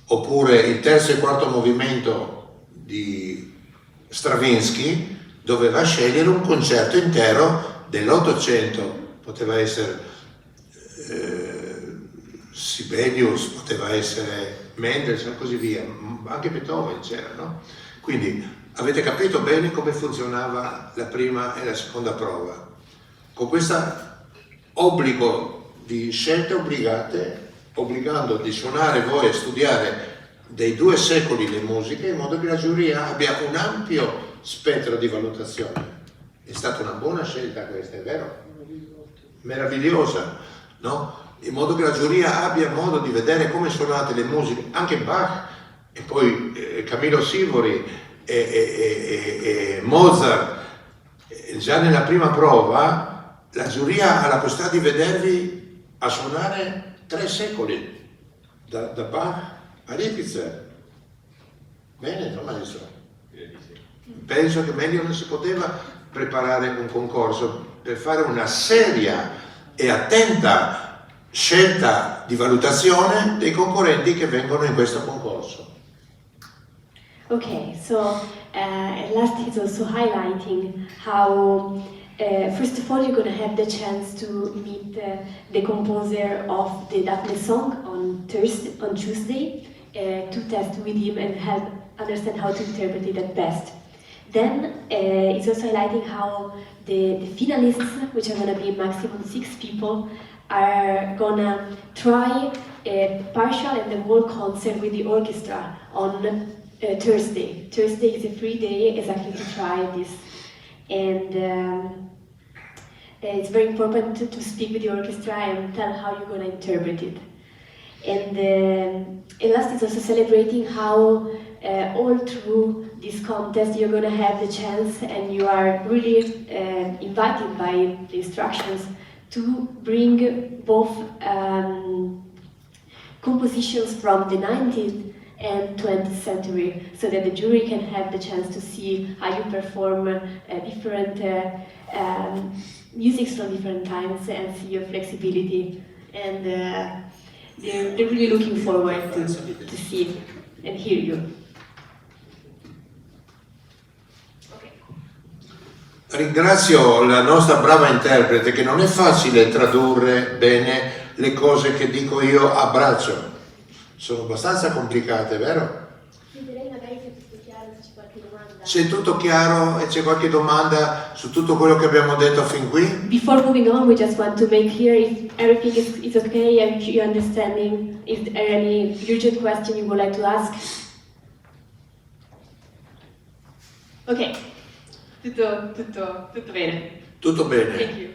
oppure il terzo e quarto movimento di Stravinsky, doveva scegliere un concerto intero dell'Ottocento. Poteva essere Sibelius, poteva essere Mendelssohn e così via, anche Beethoven c'era, no? Quindi avete capito bene come funzionava la prima e la seconda prova. Con questo obbligo di scelte obbligate, obbligando di suonare voi a studiare dei 2 secoli le musiche, in modo che la giuria abbia un ampio spettro di valutazione. È stata una buona scelta questa, è vero? Meravigliosa, no? In modo che la giuria abbia modo di vedere come suonate le musiche, anche Bach e poi Camillo Sivori e Mozart. Già nella prima prova la giuria ha la possibilità di vedervi a suonare 3 secoli, da Bach a Ripitzer. Bene, no maestro? Penso che meglio non si poteva preparare un concorso per fare una seria e attenta scelta di valutazione dei concorrenti che vengono in questo concorso. Okay, so at last he's also highlighting how, first of all, you're going to have the chance to meet the composer of the Daphne song on Tuesday, to test with him and help understand how to interpret it at best. Then it's also highlighting how the finalists, which are going to be maximum 6 people, are going to try a partial and the whole concert with the orchestra on Thursday. Thursday is a free day exactly to try this. And it's very important to speak with the orchestra and tell how you're going to interpret it. And last is also celebrating how all through this contest you're going to have the chance, and you are really invited by the instructions to bring both compositions from the 19th and 20th century, so that the jury can have the chance to see how you perform different musics from different times and see your flexibility. And they're really looking forward to see and hear you. Ringrazio la nostra brava interprete, che non è facile tradurre bene le cose che dico io a braccio. Sono abbastanza complicate, vero? Chiederei magari se è tutto chiaro, se c'è qualche domanda. Se è tutto chiaro e c'è qualche domanda su tutto quello che abbiamo detto fin qui? Before moving on, we just want to make clear if everything is okay and you understanding. Is there any urgent question you would like to ask? Ok, tutto bene. Tutto bene. Thank you.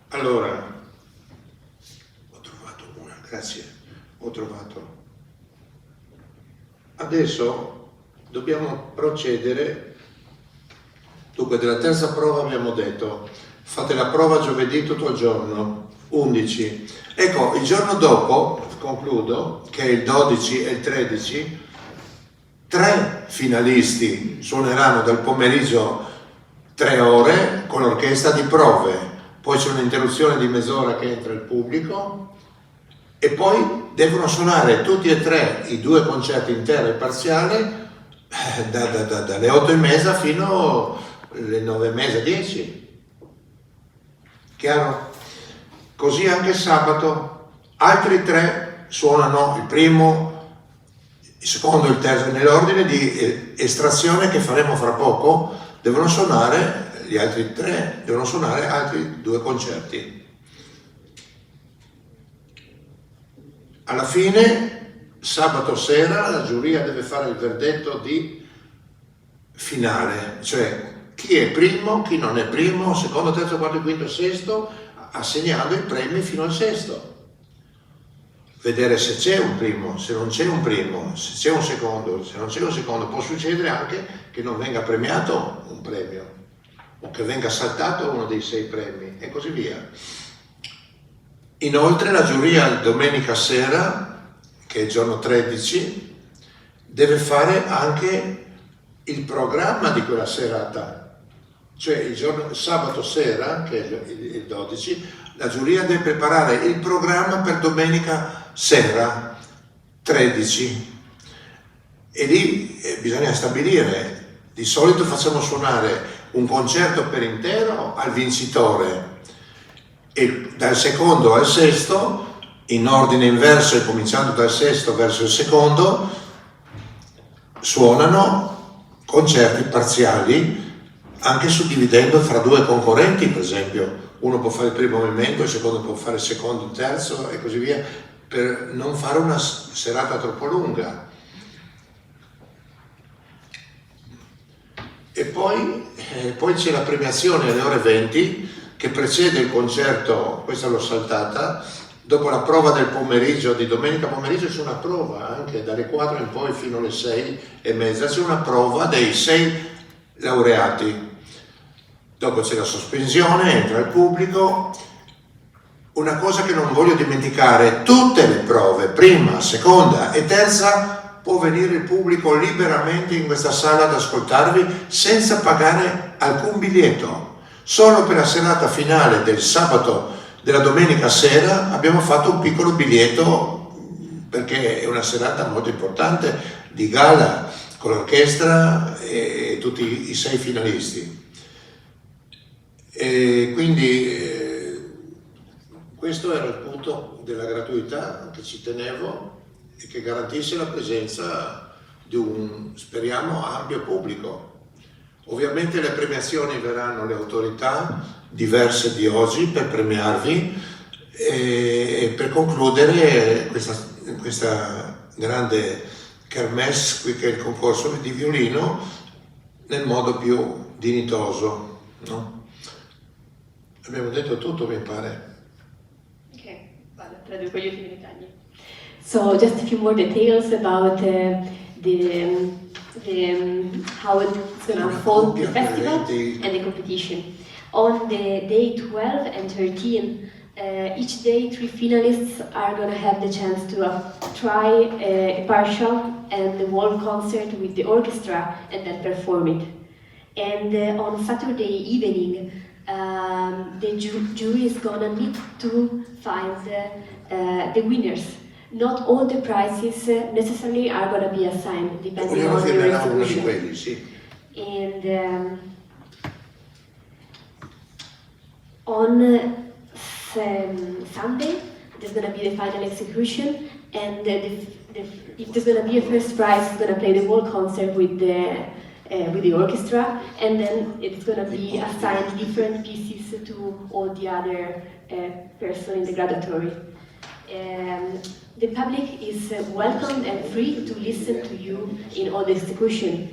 Allora, ho trovato una, grazie, ho trovato. Adesso dobbiamo procedere. Dunque, della terza prova abbiamo detto, fate la prova giovedì tutto il giorno, 11. Ecco, il giorno dopo, concludo, che è il 12 e il 13, 3 finalisti suoneranno dal pomeriggio 3 ore con l'orchestra di prove, poi c'è un'interruzione di mezz'ora che entra il pubblico e poi devono suonare tutti e 3 i 2 concerti intero e parziale dalle 8:30 fino alle 9:30, 10. Chiaro? Così anche sabato altri 3 suonano il primo, il secondo e il terzo nell'ordine di estrazione che faremo fra poco. Devono suonare gli altri 3, devono suonare altri 2 concerti. Alla fine, sabato sera, la giuria deve fare il verdetto di finale, cioè chi è primo, chi non è primo, secondo, terzo, quarto, quinto, sesto, assegnando i premi fino al sesto. Vedere se c'è un primo, se non c'è un primo, se c'è un secondo, se non c'è un secondo. Può succedere anche che non venga premiato un premio o che venga saltato uno dei 6 premi e così via. Inoltre la giuria domenica sera, che è il giorno 13, deve fare anche il programma di quella serata, cioè il giorno sabato sera, che è il 12, la giuria deve preparare il programma per domenica sera 13 e lì bisogna stabilire, di solito facciamo suonare un concerto per intero al vincitore e dal secondo al sesto, in ordine inverso e cominciando dal sesto verso il secondo, suonano concerti parziali, anche suddividendo fra 2 concorrenti, per esempio. Uno può fare il primo movimento, il secondo può fare il secondo, il terzo e così via, per non fare una serata troppo lunga. E poi c'è la premiazione alle ore 20 che precede il concerto, questa l'ho saltata, dopo la prova del pomeriggio, di domenica pomeriggio c'è una prova anche dalle 4 in poi fino alle 6:30, c'è una prova dei 6 laureati. Dopo c'è la sospensione, entra il pubblico. Una cosa che non voglio dimenticare, tutte le prove, prima, seconda e terza, può venire il pubblico liberamente in questa sala ad ascoltarvi senza pagare alcun biglietto. Solo per la serata finale del sabato, della domenica sera, abbiamo fatto un piccolo biglietto perché è una serata molto importante di gala con l'orchestra e tutti i 6 finalisti. E quindi questo era il punto della gratuità che ci tenevo e che garantisce la presenza di un, speriamo, ampio pubblico. Ovviamente le premiazioni verranno le autorità diverse di oggi per premiarvi e per concludere questa grande kermesse qui che è il concorso di violino nel modo più dignitoso, no? Abbiamo detto tutto, mi pare. Ok, vado a traduco gli ultimi dettagli. So just a few more details about how it's going to unfold the festival and the competition. On the day 12 and 13 Each day, 3 finalists are going to have the chance to try a partial and the whole concert with the orchestra and then perform it. And on Saturday evening, the jury is going to need to find the winners. Not all the prizes necessarily are going to be assigned, depending Vogliamo on your firmare uno di execution. quelli, sì. And on Sunday, there's going to be the final execution, and if there's going to be a first prize, it's going to play the whole concert with the orchestra, and then it's going to be assigned different pieces to all the other person in the graduatory. The public is welcomed and free to listen to you in all the execution.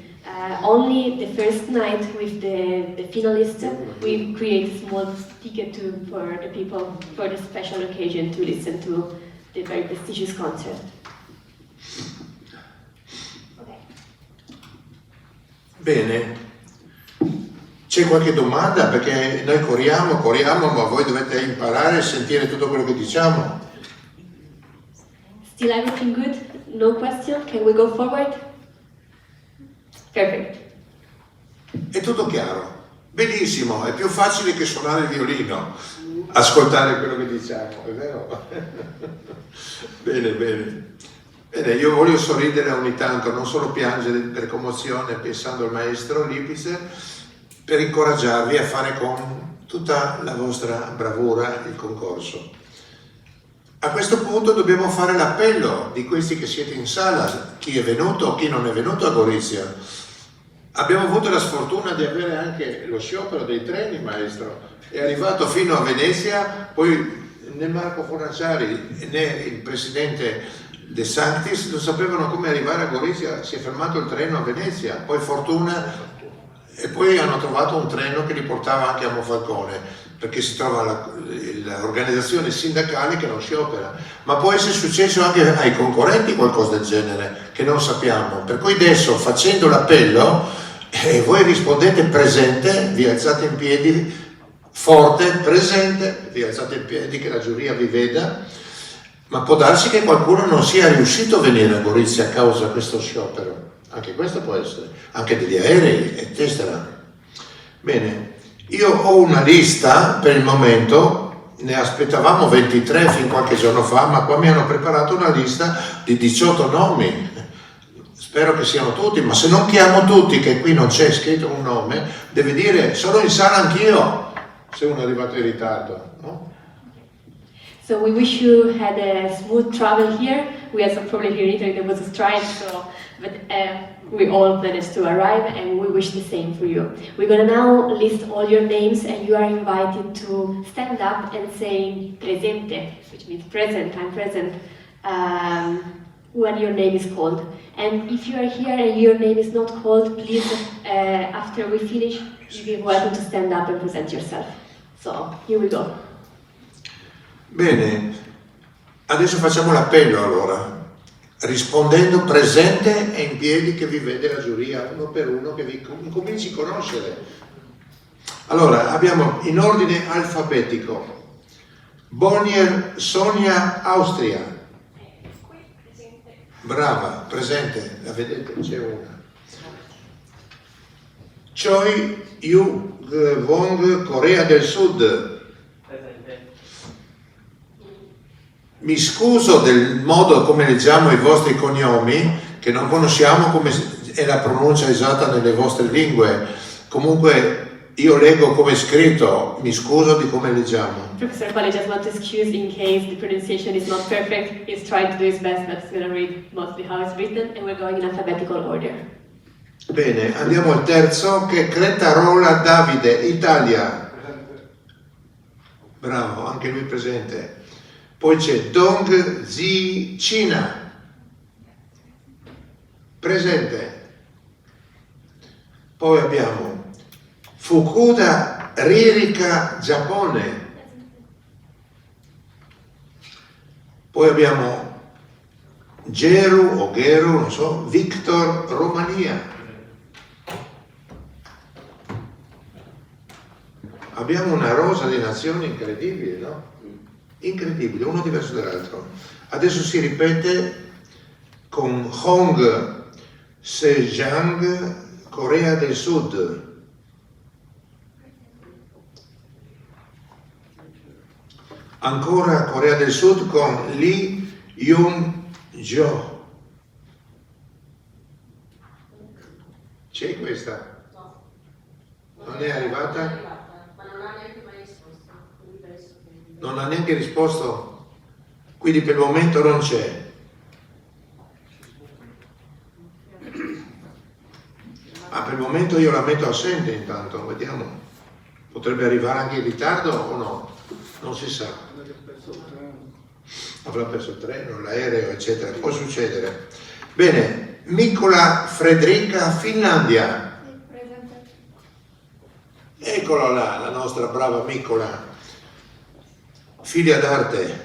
Only the first night with the finalists, we create a small ticket for the people for the special occasion to listen to the very prestigious concert. Okay. Bene, c'è qualche domanda? Perché noi corriamo, ma voi dovete imparare a sentire tutto quello che diciamo. Still everything good? No question? Can we go forward? Perfect. È tutto chiaro. Benissimo, è più facile che suonare il violino, ascoltare quello che diciamo, è vero? Bene, bene. Bene, io voglio sorridere ogni tanto, non solo piangere per commozione pensando al maestro Lipice, per incoraggiarvi a fare con tutta la vostra bravura il concorso. A questo punto dobbiamo fare l'appello di questi che siete in sala, chi è venuto o chi non è venuto a Gorizia. Abbiamo avuto la sfortuna di avere anche lo sciopero dei treni, maestro. È arrivato fino a Venezia, poi né Marco Fornaciari né il presidente De Sanctis non sapevano come arrivare a Gorizia, si è fermato il treno a Venezia, poi fortuna, e poi hanno trovato un treno che li portava anche a Monfalcone, perché si trova l'organizzazione sindacale che non sciopera. Ma può essere successo anche ai concorrenti qualcosa del genere, che non sappiamo. Per cui adesso, facendo l'appello, voi rispondete presente, vi alzate in piedi, forte, presente, vi alzate in piedi che la giuria vi veda, ma può darsi che qualcuno non sia riuscito a venire a Gorizia a causa di questo sciopero. Anche questo può essere, anche degli aerei, eccetera. Bene, io ho una lista per il momento, ne aspettavamo 23 fin qualche giorno fa, ma qua mi hanno preparato una lista di 18 nomi. Spero che siano tutti, ma se non chiamo tutti, che qui non c'è scritto un nome, deve dire sono in sala anch'io, se uno è arrivato in ritardo, no? So we wish you had a smooth travel here. We had some problem here in Italy, there was a strike, but we all managed to arrive and we wish the same for you. We're going to now list all your names and you are invited to stand up and say presente, which means present, I'm present, when your name is called. And if you are here and your name is not called, please, after we finish, you'll be welcome to stand up and present yourself. So, here we go. Bene, adesso facciamo l'appello allora, rispondendo presente e in piedi che vi vede la giuria, uno per uno, che vi cominci a conoscere. Allora, abbiamo in ordine alfabetico, Bonnier Sonia, Austria. Brava, presente, la vedete, c'è una. Choi Yu Wong, Corea del Sud. Mi scuso del modo come leggiamo i vostri cognomi, che non conosciamo come è la pronuncia esatta nelle vostre lingue. Comunque io leggo come è scritto, mi scuso di come leggiamo. Professor Pali just want to excuse in case the pronunciation is not perfect. He's trying to do his best, but he's going to read mostly how it's written, and we're going in alphabetical order. Bene, andiamo al terzo, che è Cretarola Davide, Italia. Bravo, anche lui presente. Poi c'è Dong Zi, Cina, presente. Poi abbiamo Fukuda Ririka, Giappone. Poi abbiamo Geru o Geru, non so, Victor, Romania. Abbiamo una rosa di nazioni incredibile, no? incredibile, uno diverso dall'altro. Adesso si ripete con Hong Sejang, Corea del Sud. Ancora Corea del Sud con Lee Yoon-jo. C'è questa? No. Non è arrivata? Ma non ha neanche mai risposto. Quindi adesso che- Non ha neanche risposto? Quindi per il momento non c'è. Ma per il momento io la metto assente intanto, vediamo. Potrebbe arrivare anche in ritardo o no? Non si sa. Avrà perso il treno, l'aereo, eccetera. Può succedere. Bene, Mikola Fredrika, Finlandia. Eccola là, la nostra brava Mikola, figlia d'arte.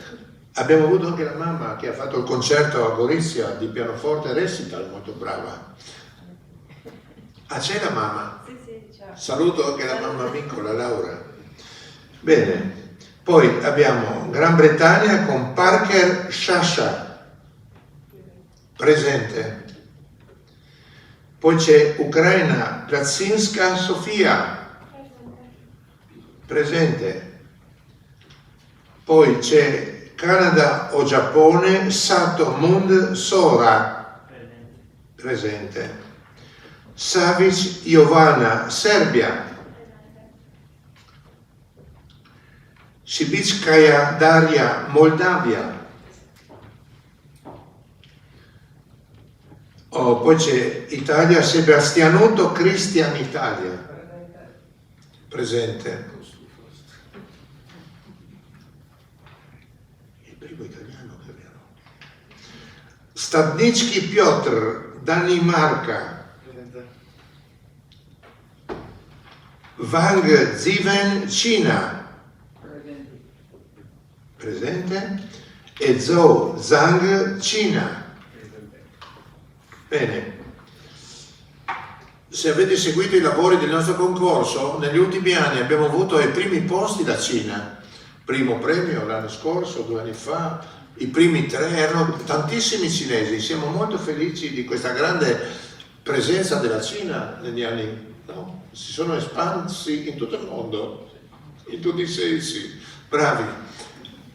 Abbiamo avuto anche la mamma che ha fatto il concerto a Gorizia di pianoforte recital, molto brava. Ah, c'è la mamma? Sì, ciao. Saluto anche la mamma Mikola, Laura. Bene, poi abbiamo Gran Bretagna con Parker Shasha, presente. Poi c'è Ucraina, Platsinska Sofia, presente. Poi c'è Canada o Giappone, Sato Mund Sora, presente. Savic Jovana, Serbia. Sibitskaya Daria, Moldavia. Oh, poi c'è Italia, Sebastianotto Cristian, Italia. Presente. Il primo italiano che abbiamo. Stadnicki Piotr, Danimarca. Wang Ziven, Cina. Presente. E Zhou Zhang, Cina. Bene. Se avete seguito i lavori del nostro concorso, negli ultimi anni abbiamo avuto i primi posti da Cina. Primo premio l'anno scorso, 2 anni fa, i primi 3 erano tantissimi cinesi. Siamo molto felici di questa grande presenza della Cina negli anni, no? Si sono espansi in tutto il mondo, in tutti i sensi, bravi,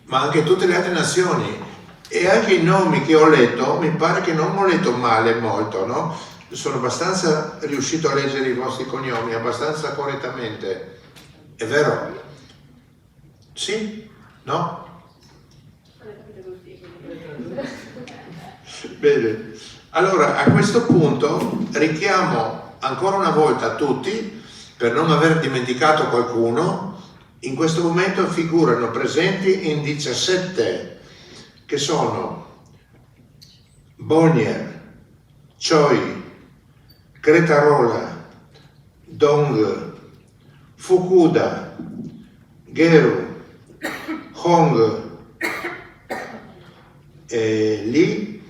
ma anche tutte le altre nazioni. E anche i nomi che ho letto, mi pare che non ho letto male molto, no? Sono abbastanza riuscito a leggere i vostri cognomi, abbastanza correttamente. È vero? Sì? No? Bene. Allora, a questo punto richiamo ancora una volta tutti, per non aver dimenticato qualcuno, in questo momento figurano presenti in 17, che sono Bonnier, Choi, Cretarola, Dong, Fukuda, Geru, Hong, Lee,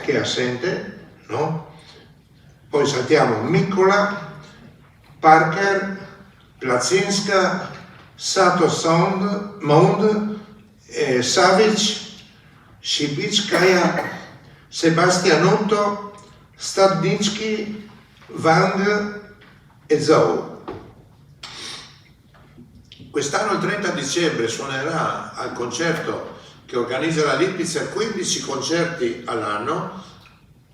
che è assente, no? Poi saltiamo Mikola, Parker, Platsinska, Sato Sound, Mond, Savic, Sibitskaya, Sebastianotto, Stadnicki, Wang e Zhou. Quest'anno il 30 dicembre suonerà al concerto che organizza la Lippitzer 15 concerti all'anno.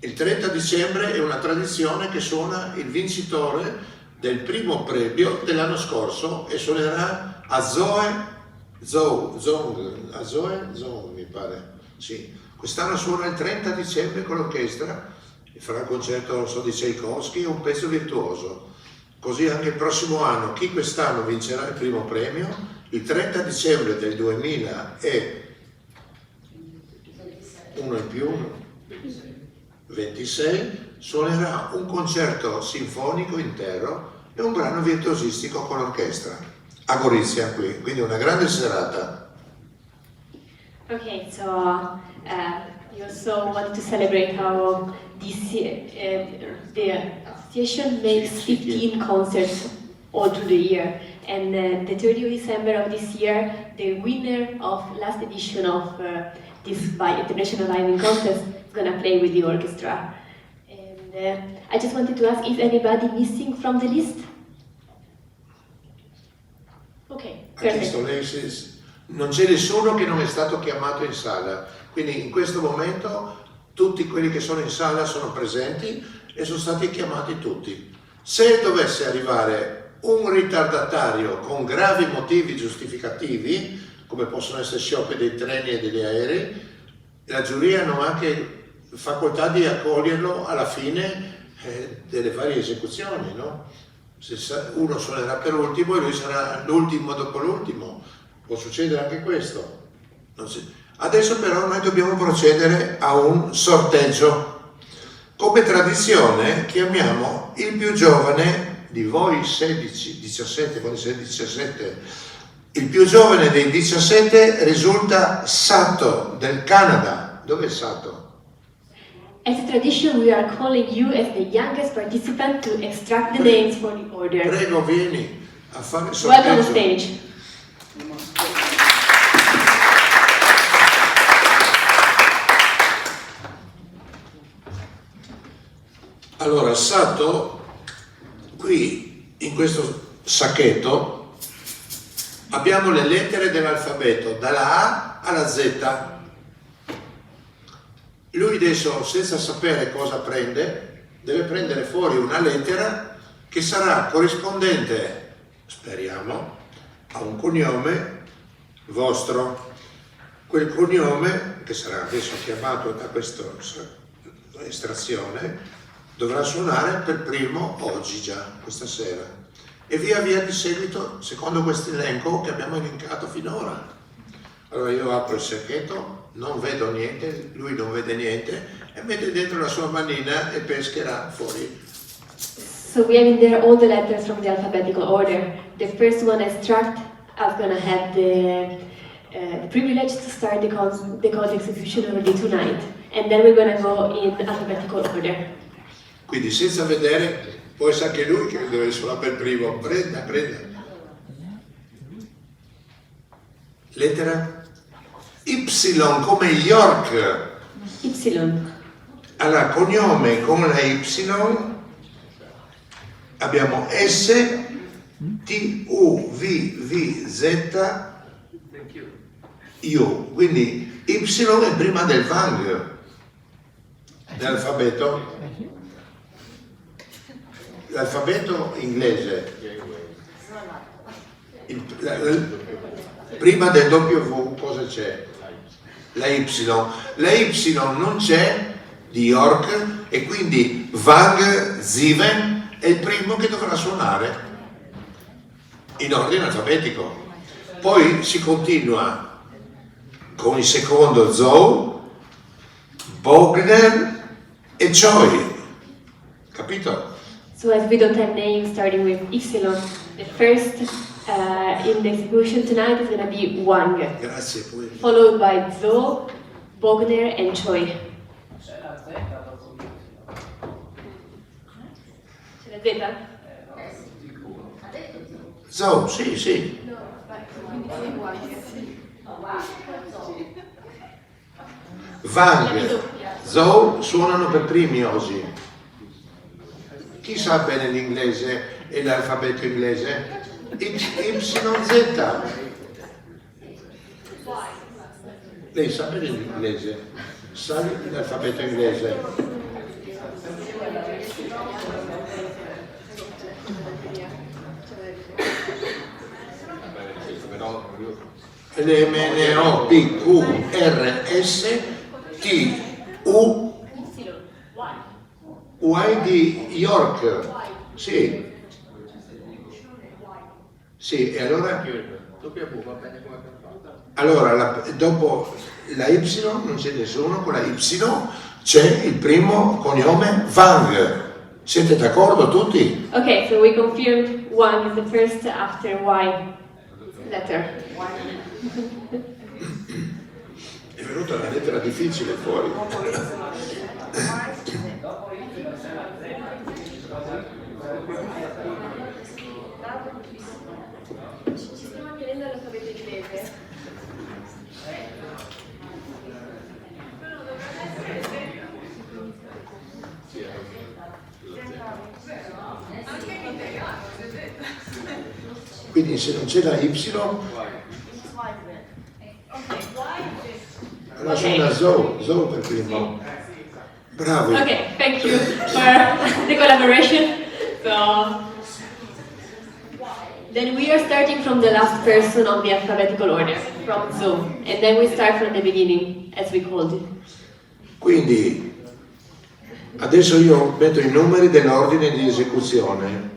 Il 30 dicembre è una tradizione che suona il vincitore del primo premio dell'anno scorso e suonerà a Zong, mi pare. Sì. Quest'anno suona il 30 dicembre con l'orchestra e farà il concerto di Tchaikovsky, un pezzo virtuoso. Così anche il prossimo anno, chi quest'anno vincerà il primo premio, il 30 dicembre del 2026 suonerà un concerto sinfonico intero e un brano virtuosistico con l'orchestra a Gorizia qui, quindi una grande serata. Okay, so you also want to celebrate how this the association makes 15 concerts all through the year, And the 30th of December of this year, the winner of last edition of this International Violin Contest is going to play with the orchestra. And I just wanted to ask, is anybody missing from the list? Ok, Ha chiesto lei se non c'è nessuno che non è stato chiamato in sala, quindi in questo momento tutti quelli che sono in sala sono presenti e sono stati chiamati tutti. Se dovesse arrivare un ritardatario con gravi motivi giustificativi, come possono essere scioperi dei treni e degli aerei, la giuria non ha anche facoltà di accoglierlo alla fine delle varie esecuzioni, no? Se uno suonerà per ultimo e lui sarà l'ultimo dopo l'ultimo, può succedere anche questo. Adesso però noi dobbiamo procedere a un sorteggio. Come tradizione chiamiamo il più giovane di voi 16, 17, quando siete 17, il più giovane dei 17 risulta Sato del Canada. Dov'è Sato? As a tradition, we are calling you as the youngest participant to extract the names for the order. Prego, vieni a fare il sorteggio. Welcome on stage. Allora, Sato, qui in questo sacchetto abbiamo le lettere dell'alfabeto, dalla A alla Z. Lui adesso, senza sapere cosa prende, deve prendere fuori una lettera che sarà corrispondente, speriamo, a un cognome vostro. Quel cognome, che sarà adesso chiamato da questa estrazione, dovrà suonare per primo oggi già, questa sera. E via via di seguito, secondo questo elenco che abbiamo elencato finora. Allora io apro il sacchetto, non vedo niente, lui non vede niente, e mette dentro la sua manina e pescherà fuori. So we have in there all the letters from the alphabetical order. The first one extract is going to have the privilege to start the cause execution already tonight. And then we're going to go in alphabetical order. Quindi senza vedere, può essere anche lui che deve suonare per primo. Prenda. Lettera Y come York. Y. Allora, cognome con la Y abbiamo S, T, U, V, Z, U. Quindi Y è prima del Vang dell'alfabeto. L'alfabeto inglese, prima del W cosa c'è? La Y. La Y non c'è di York e quindi Vang Ziven è il primo che dovrà suonare in ordine alfabetico. Poi si continua con il secondo Zou, Bogner e Choi. Capito? So as we don't have names starting with Y, the first in the execution tonight is going to be Wang, Grazie. followed by Zhou, Bogner and Choi. C'è la Z? Zou, sì. Vang, Zou suonano per primi oggi. Chi sa bene l'inglese e l'alfabeto inglese? YZ. Lei sa bene l'inglese? Sa l'alfabeto inglese? LMNO, P, Q, R, S, T, U, Y di York. Sì. Sì, e allora? Allora, dopo la Y non c'è nessuno, con la Y c'è il primo cognome Vang. Siete d'accordo tutti? Okay, so we confirmed Wang is the first after Y letter. È venuta una lettera difficile fuori. Quindi se non c'è la Y, allora c'è una Zoe per primo. Bravo. Okay, thank you for the collaboration. So then we are starting from the last person on the alphabetical order, from Zoe, and then we start from the beginning, as we called it. Quindi adesso io metto i numeri dell'ordine di esecuzione.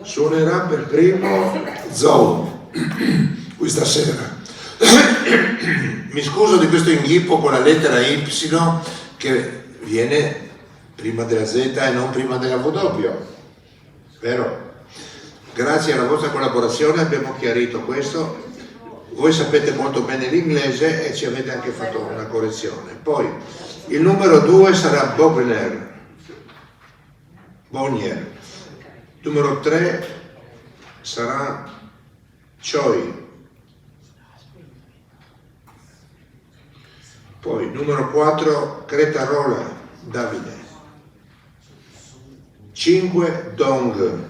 Suonerà per primo Zoe questa sera. Mi scuso di questo inghippo con la lettera Y che viene prima della Z e non prima della W, vero? Grazie alla vostra collaborazione abbiamo chiarito questo. Voi sapete molto bene l'inglese e ci avete anche fatto una correzione. Poi il numero 2 sarà Bonnier. Numero 3 sarà Choi. Poi numero 4 Cretarola Davide. 5 Dong.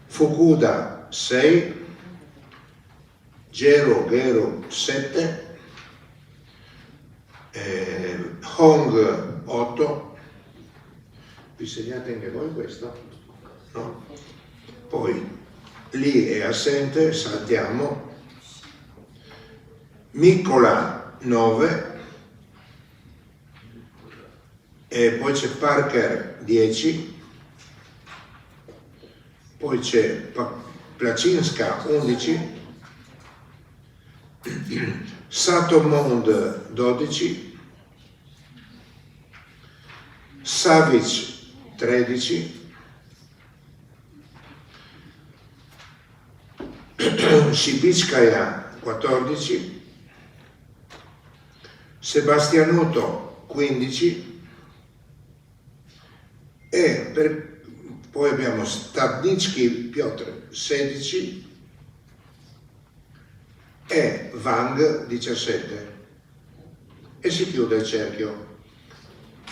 Fukuda 6. Gero 7. Hong 8. Vi segnate anche voi questo? No? Poi lì è assente, saltiamo. Miccola 9. E poi c'è Parker 10. Poi c'è Placinska 11. Satomond 12. Savic 13. Sibitskaya 14. Sebastianuto 15. E poi abbiamo Stadnitsky Piotr 16 e Wang 17 e si chiude il cerchio.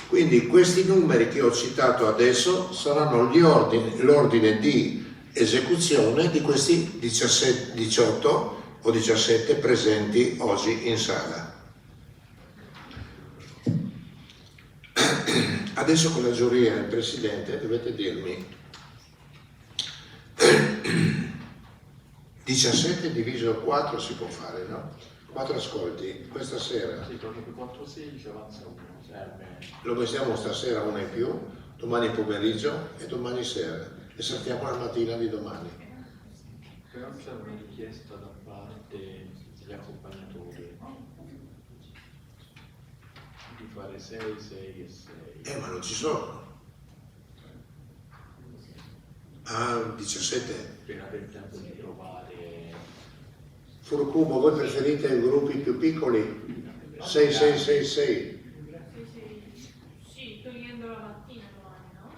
Quindi questi numeri che ho citato adesso saranno l'ordine di esecuzione di questi 18 o 17 presenti oggi in sala. Adesso con la giuria e il Presidente dovete dirmi 17 diviso 4 si può fare, no? 4 ascolti, questa sera. Sì, proprio 4, 16, avanza uno, serve. Lo mettiamo stasera uno in più, domani pomeriggio e domani sera. E saltiamo la mattina di domani. Però c'è una richiesta da parte degli accompagnatori di fare 6, 6 e 6. Ma non ci sono. Ah, 17. Per avere tempo di trovare. Furukubo, voi preferite i gruppi più piccoli? 6, 6, 6, 6. Sì, togliendo la mattina domani, no?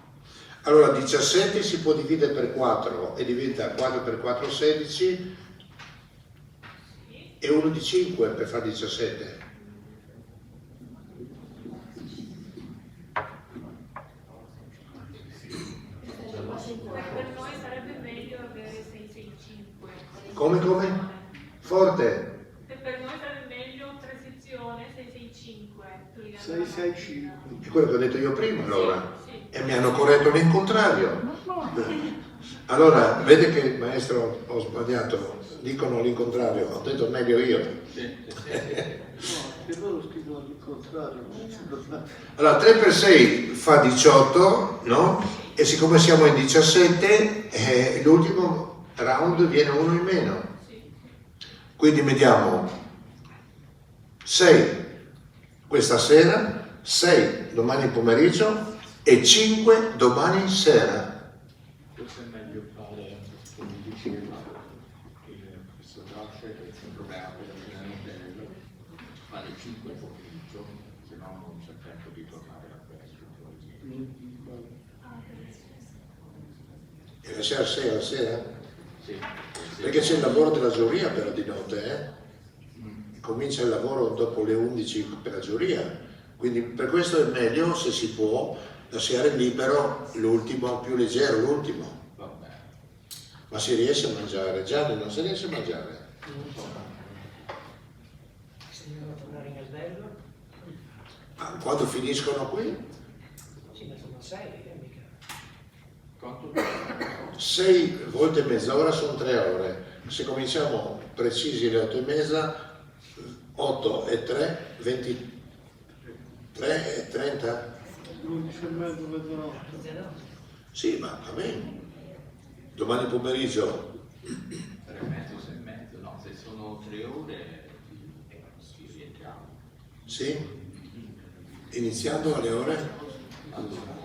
Allora 17 si può dividere per 4 e diventa 4 per 4 16 e 1 di 5 per fare 17. Per noi sarebbe meglio avere 665. Come? Forte? E per noi sarebbe meglio 3 sezioni, 665. 665. È quello che ho detto io prima allora. Sì. E mi hanno corretto l'incontrario. Allora, vede che maestro ho sbagliato, dicono l'incontrario, ho detto meglio io. Che loro scrivono l'incontrario. Allora 3 per 6 fa 18, no? E siccome siamo in 17, l'ultimo round viene uno in meno. Quindi mettiamo 6 questa sera, 6 domani pomeriggio e 5 domani sera. Forse è meglio fare, come diceva il professor Rasce, che è un problema per la fare 5 pomeriggio, se no non c'è tempo di tornare a questo. E la sera 6 alla sera? Sì. Perché c'è il lavoro della giuria però di notte, eh? Comincia il lavoro dopo le 11 per la giuria, quindi per questo è meglio, se si può, lasciare libero l'ultimo, più leggero l'ultimo. Ma si riesce a mangiare? Gianni, non si riesce a mangiare? Se devono tornare in albergo? Ma quando finiscono qui? Sì, ma sono 6, mica. Quanto? 6 volte mezz'ora sono 3 ore. Se cominciamo precisi alle 8:30, 8 e 3, 23 e 30? 11 e mezzo, mezzanotte. Sì, ma va bene. Domani pomeriggio 3 e mezzo, 6 e mezzo, no, se sono 3 ore sì, rientriamo. sì? Iniziando alle ore? Allora,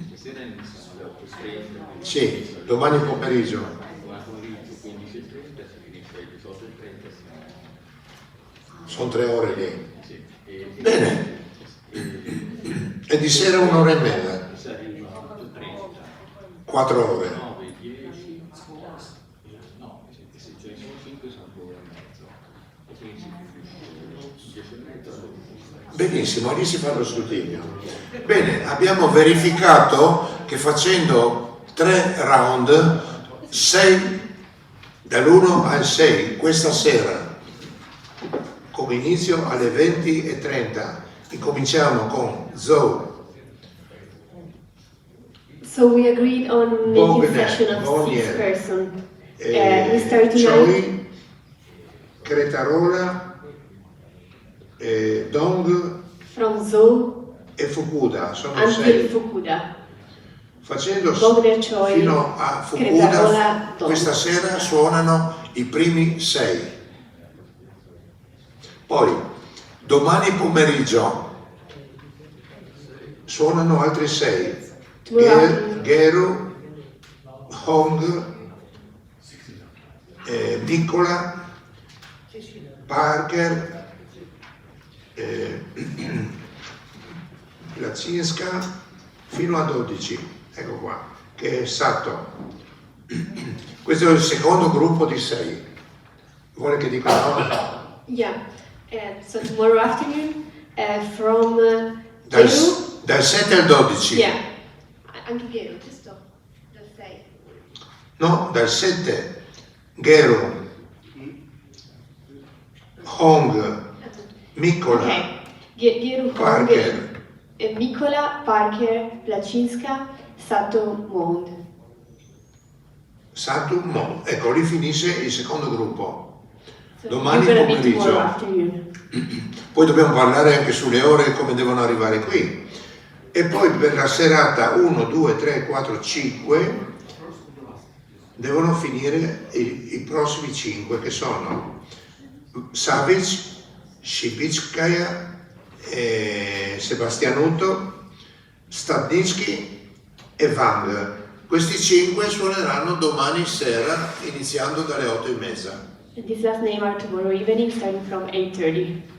stasera iniziamo alle 8:30. Sì, domani pomeriggio. Domani pomeriggio 15:30, si finisce alle 18:30. Sono 3 ore lì. Sì. Bene. E di sera 1 ora e mezza, Si arriva a 8:30. 4 ore. 9, 10, no, se ce ne sono 5 sono 2 ore e mezzo. E quindi si finisce 10 e mezza. Benissimo, lì si fa lo scrutinio. Bene, abbiamo verificato che facendo 3 round, 6, dall'1 al 6, questa sera, come inizio alle 20:30, incominciamo con Zoe, So we agreed on making Bogne, session of Bogne, 6 person. We start tonight. Choi, Cretarola, Dong From Zou e Fukuda, sono until 6. Fukuda. Facendo Bogne, Choi, fino a Cretarola, Fukuda, Dong. questa sera suonano i primi 6. Poi, domani pomeriggio, suonano altri 6. Geru, Hong, Nicola, Parker, Lacinska, fino a 12. Ecco qua, che è Sato. Questo è il secondo gruppo di 6. Vuole che dica il nome? Yeah. So tomorrow afternoon, from Dal Geru. 7 al 12. Yeah. Anche Geru, giusto? Dal 6. No, dal 7 Geru, Hong, Nicola, Ok. Geru, Parker, Nicola, Parker, Placinska, Sato, Mond. Saturn, no. Ecco, lì finisce il secondo gruppo. So Domani you're gonna be pomeriggio. tomorrow afternoon. Poi dobbiamo parlare anche sulle ore e come devono arrivare qui. E poi per la serata 1, 2, 3, 4, 5 devono finire i prossimi 5 che sono Savic, Shipitskaya, Sebastianuto, Stadnitsky e Wang. Questi 5 suoneranno domani sera iniziando dalle 8:30. And these last name are tomorrow evening, starting from 8:30.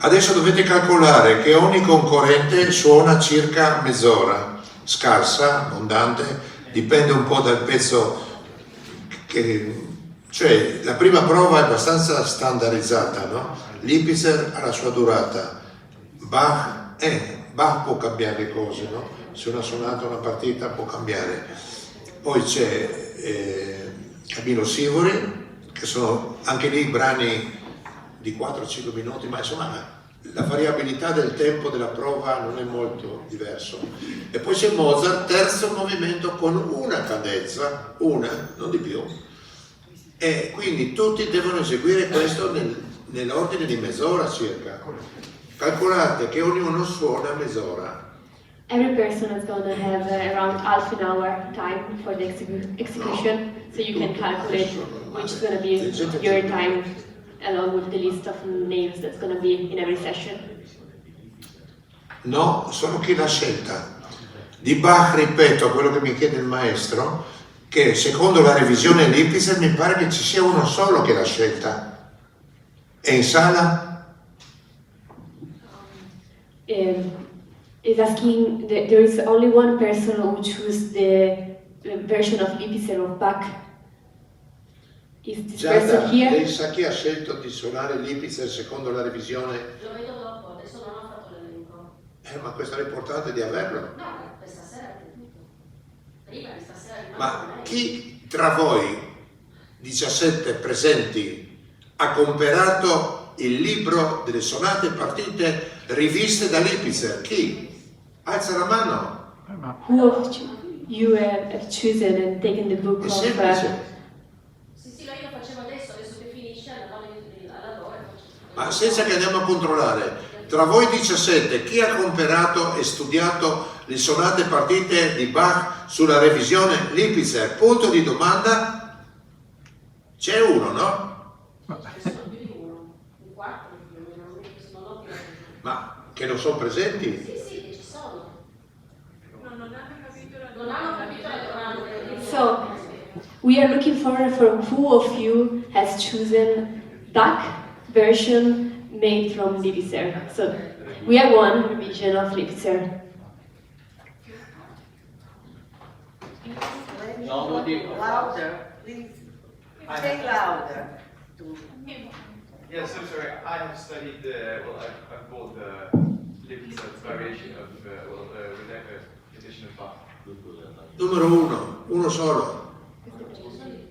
Adesso dovete calcolare che ogni concorrente suona circa mezz'ora, scarsa, abbondante, dipende un po' dal pezzo cioè la prima prova è abbastanza standardizzata, no? Lipitzer ha la sua durata, Bach può cambiare cose, no? Se una sonata, una partita può cambiare. Poi c'è Camillo Sivori, che sono anche lì brani di 4-5 minuti, ma insomma la variabilità del tempo della prova non è molto diverso. E poi c'è Mozart, terzo movimento con una cadenza, una, non di più. E quindi tutti devono eseguire questo nell'ordine di mezz'ora circa. Calcolate che ognuno suona mezz'ora. Every person is going to have around half an hour time for the execution, so you can calculate which is going to be your time along with the list of names that's going to be in every session. No, sono chi l'ha scelta. Di Bach, ripeto quello che mi chiede il maestro, che secondo la revisione Lipitzer mi pare che ci sia uno solo che l'ha scelta. E in sala? Is asking there is only one person who chose the version of Lipitzer of Bach. Is this person Giada, here? lei sa chi ha scelto di suonare Lipitzer secondo la revisione? Lo vedo dopo, adesso non ho fatto l'elenco. Ma questo è l'importante di averlo. No, questa sera è tutto. Prima di stasera rimane Ma con lei. chi tra voi 17 presenti ha comprato il libro delle sonate partite riviste da Lipitzer? Chi? Alza la mano. Who of you have chosen and taken the book È of... semplice. Sì, io lo facevo adesso che finisce, alla lavoro. Ma senza che andiamo a controllare. Tra voi 17, chi ha comprato e studiato le sonate partite di Bach sulla revisione Lipitzer? Punto di domanda. C'è uno, no? Sono più di uno, un quarto, non ho più. Ma che non sono presenti? Sì, che ci sono. Non hanno capito la So, we are looking for who of you has chosen Bach version made from Lipitzer. So, we have one revision of Lipitzer. No, lo dico. Louder, please. Say louder. Yes, I'm sorry. I have studied, I've bought the Lipitzer variation of, edition of Bach. Numero uno solo.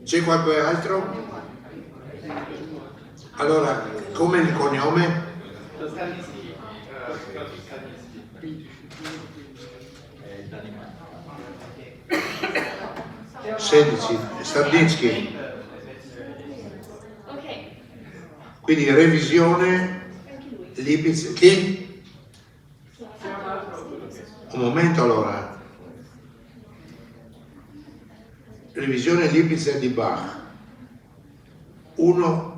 C'è qualcun altro? Allora, come il cognome? Stanisky. 16, Stadnicki. Ok. Quindi revisione Lipitzer. Chi? Un momento allora. Revisione Lipitzer di Bach. Uno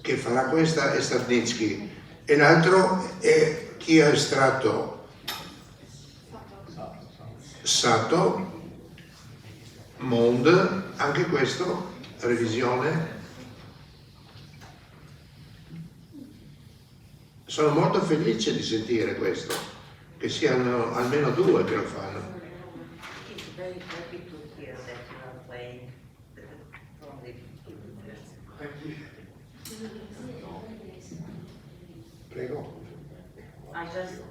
che farà questa è Stadnicki e l'altro è chi ha estratto Sato, Mond, anche questo, revisione. Sono molto felice di sentire questo, che siano almeno due che lo fanno. It's very happy to hear that you are playing from the Prego. I just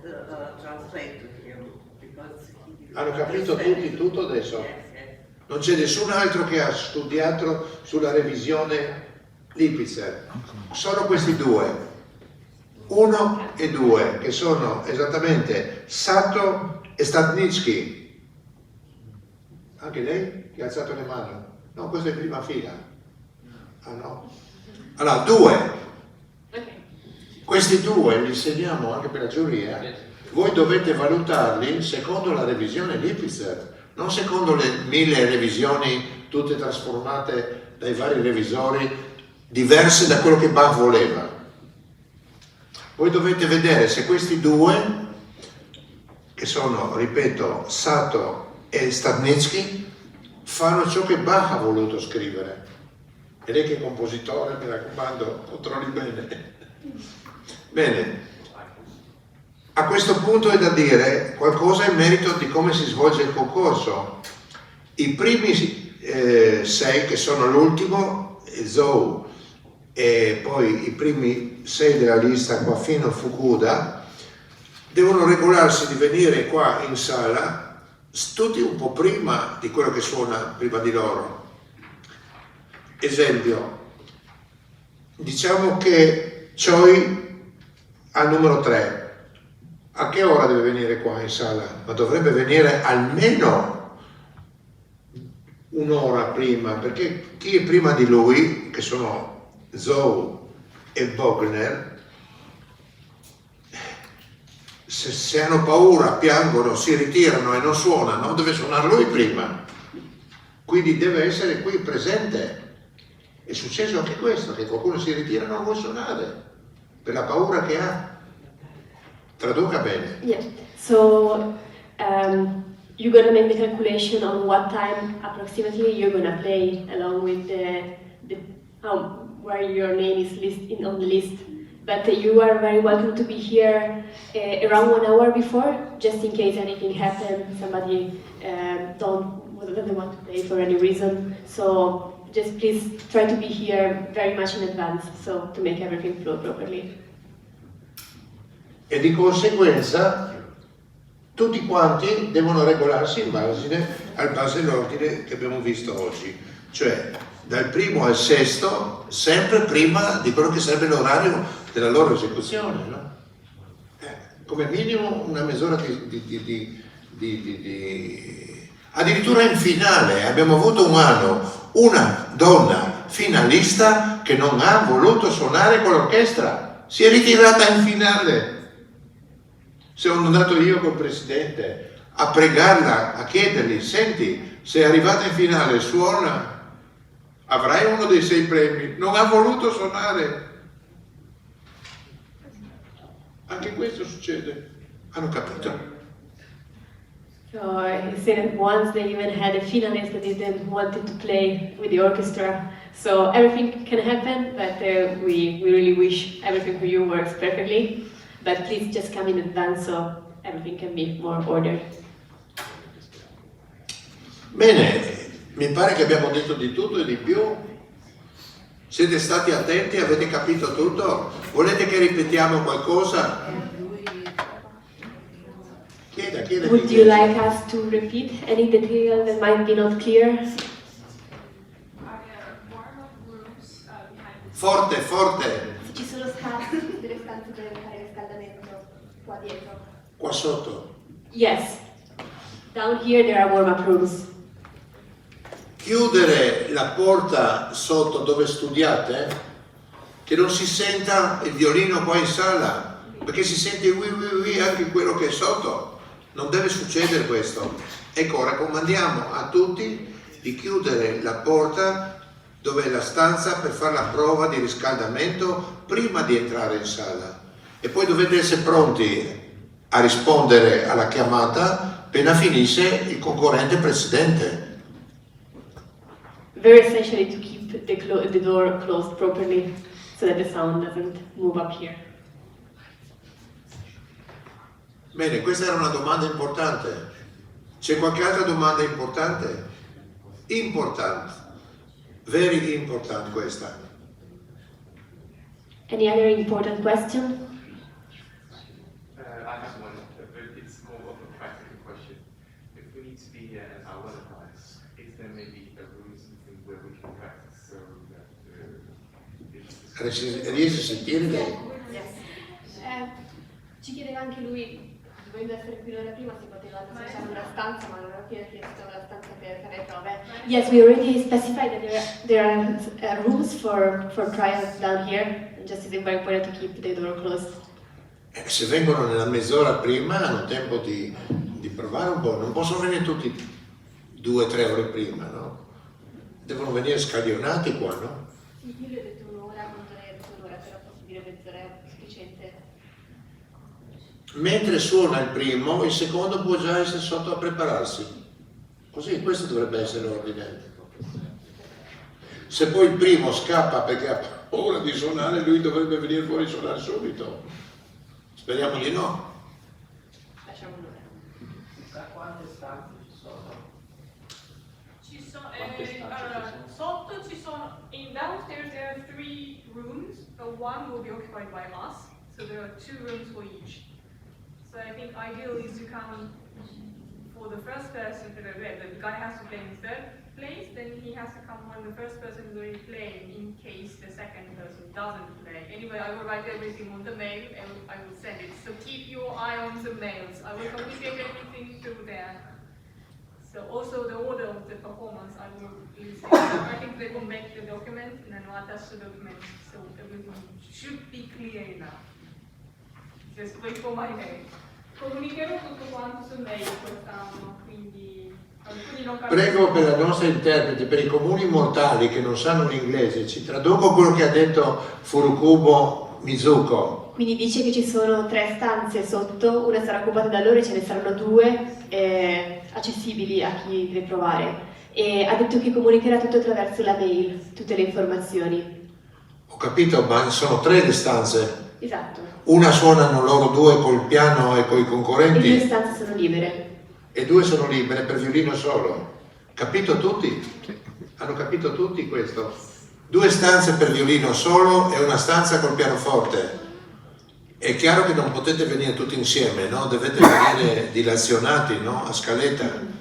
translate to him because he Hanno capito tutti tutto adesso? Yes, yes. Non c'è nessun altro che ha studiato sulla revisione Lipitzer, solo questi due, 1 e 2, che sono esattamente Sato e Stadnicki. Anche lei che ha alzato le mani? No, questo è in prima fila. Ah no? Allora, 2. Questi due li segniamo anche per la giuria. Voi dovete valutarli secondo la revisione Lipitzer, non secondo le 1000 revisioni tutte trasformate dai vari revisori, diverse da quello che Bach voleva. Voi dovete vedere se questi due, che sono, ripeto, Sato e Stadnicki, fanno ciò che Bach ha voluto scrivere. E lei che è compositore, mi raccomando, controlli bene. Bene, a questo punto è da dire qualcosa in merito di come si svolge il concorso. I primi 6, che sono l'ultimo, Zou, e poi i primi 6 della lista qua fino a Fukuda, devono regolarsi di venire qua in sala tutti un po' prima di quello che suona prima di loro. Esempio, diciamo che Choi al numero 3, a che ora deve venire qua in sala? Ma dovrebbe venire almeno un'ora prima, perché chi è prima di lui, che sono Zou e Bogner, se hanno paura, piangono, si ritirano e non suonano, deve suonare lui prima. Quindi deve essere qui presente. È successo anche questo, che qualcuno si ritira e non vuole suonare, per la paura che ha. Traduca bene. Yeah. So you're gonna make the calculation on what time approximately you're gonna play along with the where your name is on the list. But you are very welcome to be here around 1 hour before, just in case anything happens. Somebody doesn't want to play for any reason. So just please try to be here very much in advance, so to make everything flow properly. E di conseguenza tutti quanti devono regolarsi in base all'ordine che abbiamo visto oggi, cioè dal primo al sesto, sempre prima di quello che sarebbe l'orario della loro esecuzione, no? Come minimo una mezz'ora addirittura in finale abbiamo avuto un anno una donna finalista che non ha voluto suonare con l'orchestra, si è ritirata in finale. Sono andato io col presidente a pregarla, a chiedergli: senti, sei arrivata in finale, suona, avrai uno dei 6 premi. Non ha voluto suonare. Anche questo succede. Hanno capito? So he said that once they even had a finalist that didn't want to play with the orchestra. So everything can happen, but we really wish everything for you works perfectly. But please just come in advance so everything can be more ordered. Bene, mi pare che abbiamo detto di tutto e di più. Siete stati attenti? Avete capito tutto? Volete che ripetiamo qualcosa? Chieda. Would you like us to repeat any detail that might be not clear? Forte. Se ci sono delle stanze per fare riscaldamento qua dietro. Qua sotto. Yes. Down here there are warm-up rooms. Chiudere la porta sotto dove studiate, che non si senta il violino qua in sala, perché si sente ui anche quello che è sotto. Non deve succedere questo. Ecco, raccomandiamo a tutti di chiudere la porta dove è la stanza per fare la prova di riscaldamento prima di entrare in sala. E poi dovete essere pronti a rispondere alla chiamata appena finisce il concorrente precedente. Very essentially to keep the door closed properly so that the sound doesn't move up here. Bene, questa era una domanda importante. C'è qualche altra domanda importante? Importante. Very important questa. Any other important question? I have one, but it's more of a practical question. If we need to be here an hour and a half, is there maybe a room where we can practice so that Riesce a sentire lei? Ci chiedeva anche lui, dovendo essere qui un'ora prima, si poteva associare una stanza, ma non ho appena chiesto la stanza per fare prove. Yes, we already specified that there are rooms for trials down here. Just it's very important to keep the door closed. Se vengono nella mezz'ora prima hanno tempo di provare un po', non possono venire tutti 2 o 3 ore prima, no? Devono venire scaglionati qua, no? Io gli ho detto un'ora, non le ho detto un'ora, però posso dire mezz'ora è sufficiente. Mentre suona il primo, il secondo può già essere sotto a prepararsi. Così, questo dovrebbe essere l'ordine. Se poi il primo scappa perché ha paura di suonare, lui dovrebbe venire fuori a suonare subito. Speriamo di no. Lasciamo un'ora. Quante stanze ci sono? Allora, sotto ci sono, in downstairs there are 3 rooms, but one will be occupied by us, so there are 2 rooms for each. So I think ideal is to come for the first person, the guy has to play in third place, then he has to come when the first person is already playing in case the second person doesn't play. Anyway, I will write everything on the mail and I will send it. So keep your eye on the mails. I will communicate everything through there. So also the order of the performance, I will list it. I think they will make the document and then I'll attach the document, so everything should be clear enough. Just wait for my mail. Comunicherò tutto quanto su mail quest'anno, quindi alcuni non capiscono. Prego per la nostra interprete, per i comuni mortali che non sanno l'inglese, ci traduco quello che ha detto Furukubo Mizuko. Quindi dice che ci sono 3 stanze sotto, una sarà occupata da loro e ce ne saranno 2 accessibili a chi deve provare. E ha detto che comunicherà tutto attraverso la mail, tutte le informazioni. Ho capito, ma sono 3 le stanze. Esatto. Una suonano loro 2 col piano e coi Le 2 concorrenti stanze sono libere. e 2 sono libere per violino solo. Capito tutti? Hanno capito tutti questo? 2 stanze per violino solo e una stanza col pianoforte. È chiaro che non potete venire tutti insieme, no? Dovete venire dilazionati, no? A scaletta.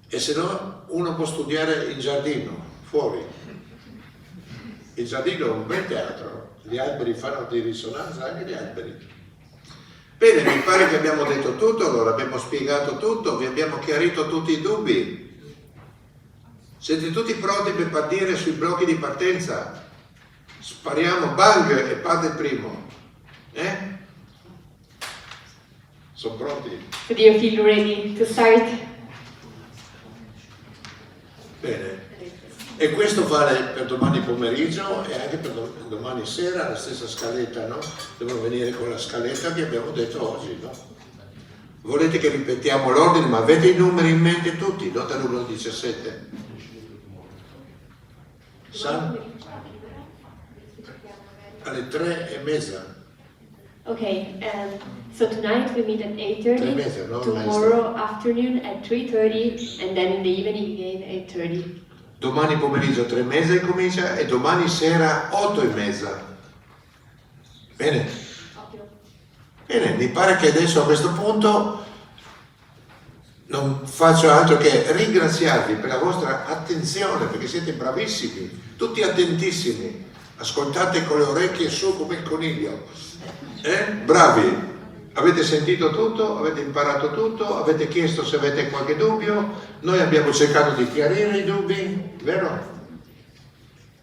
E se no uno può studiare in giardino, fuori. Il giardino è un bel teatro, gli alberi fanno di risonanza, anche gli alberi. Bene, mi pare che abbiamo detto tutto, allora abbiamo spiegato tutto, vi abbiamo chiarito tutti i dubbi. Siete tutti pronti per partire sui blocchi di partenza? Spariamo, bang, e parte il primo. Sono pronti? So do you feel ready to start? Bene. E questo vale per domani pomeriggio e anche per domani sera, la stessa scaletta, no? Devono venire con la scaletta che abbiamo detto oggi, no? Volete che ripetiamo l'ordine, ma avete i numeri in mente tutti, no? Dall'1 al 17. Alle 3:30. Okay, so tonight we meet at 8:30, 3:30, no? tomorrow afternoon at 3:30, and then in the evening again at 8:30. Domani pomeriggio 3:30 comincia e domani sera 8:30. Bene? Bene, mi pare che adesso a questo punto non faccio altro che ringraziarvi per la vostra attenzione, perché siete bravissimi, tutti attentissimi, ascoltate con le orecchie su come il coniglio. Bravi! Avete sentito tutto, avete imparato tutto, avete chiesto se avete qualche dubbio, noi abbiamo cercato di chiarire i dubbi, vero?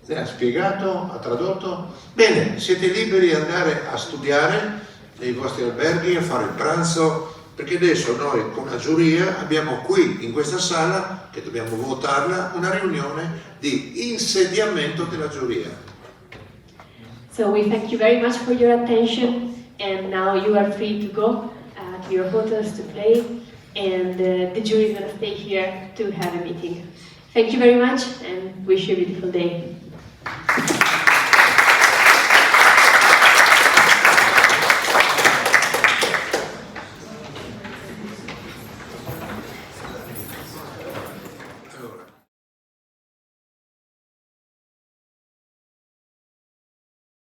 Ne ha spiegato, ha tradotto. Bene, siete liberi di andare a studiare nei vostri alberghi, a fare il pranzo, perché adesso noi con la giuria abbiamo qui in questa sala, che dobbiamo votarla, una riunione di insediamento della giuria. So we thank you very much for your attention. And now you are free to go to your hotels to play, and the jury is going to stay here to have a meeting. Thank you very much and wish you a beautiful day.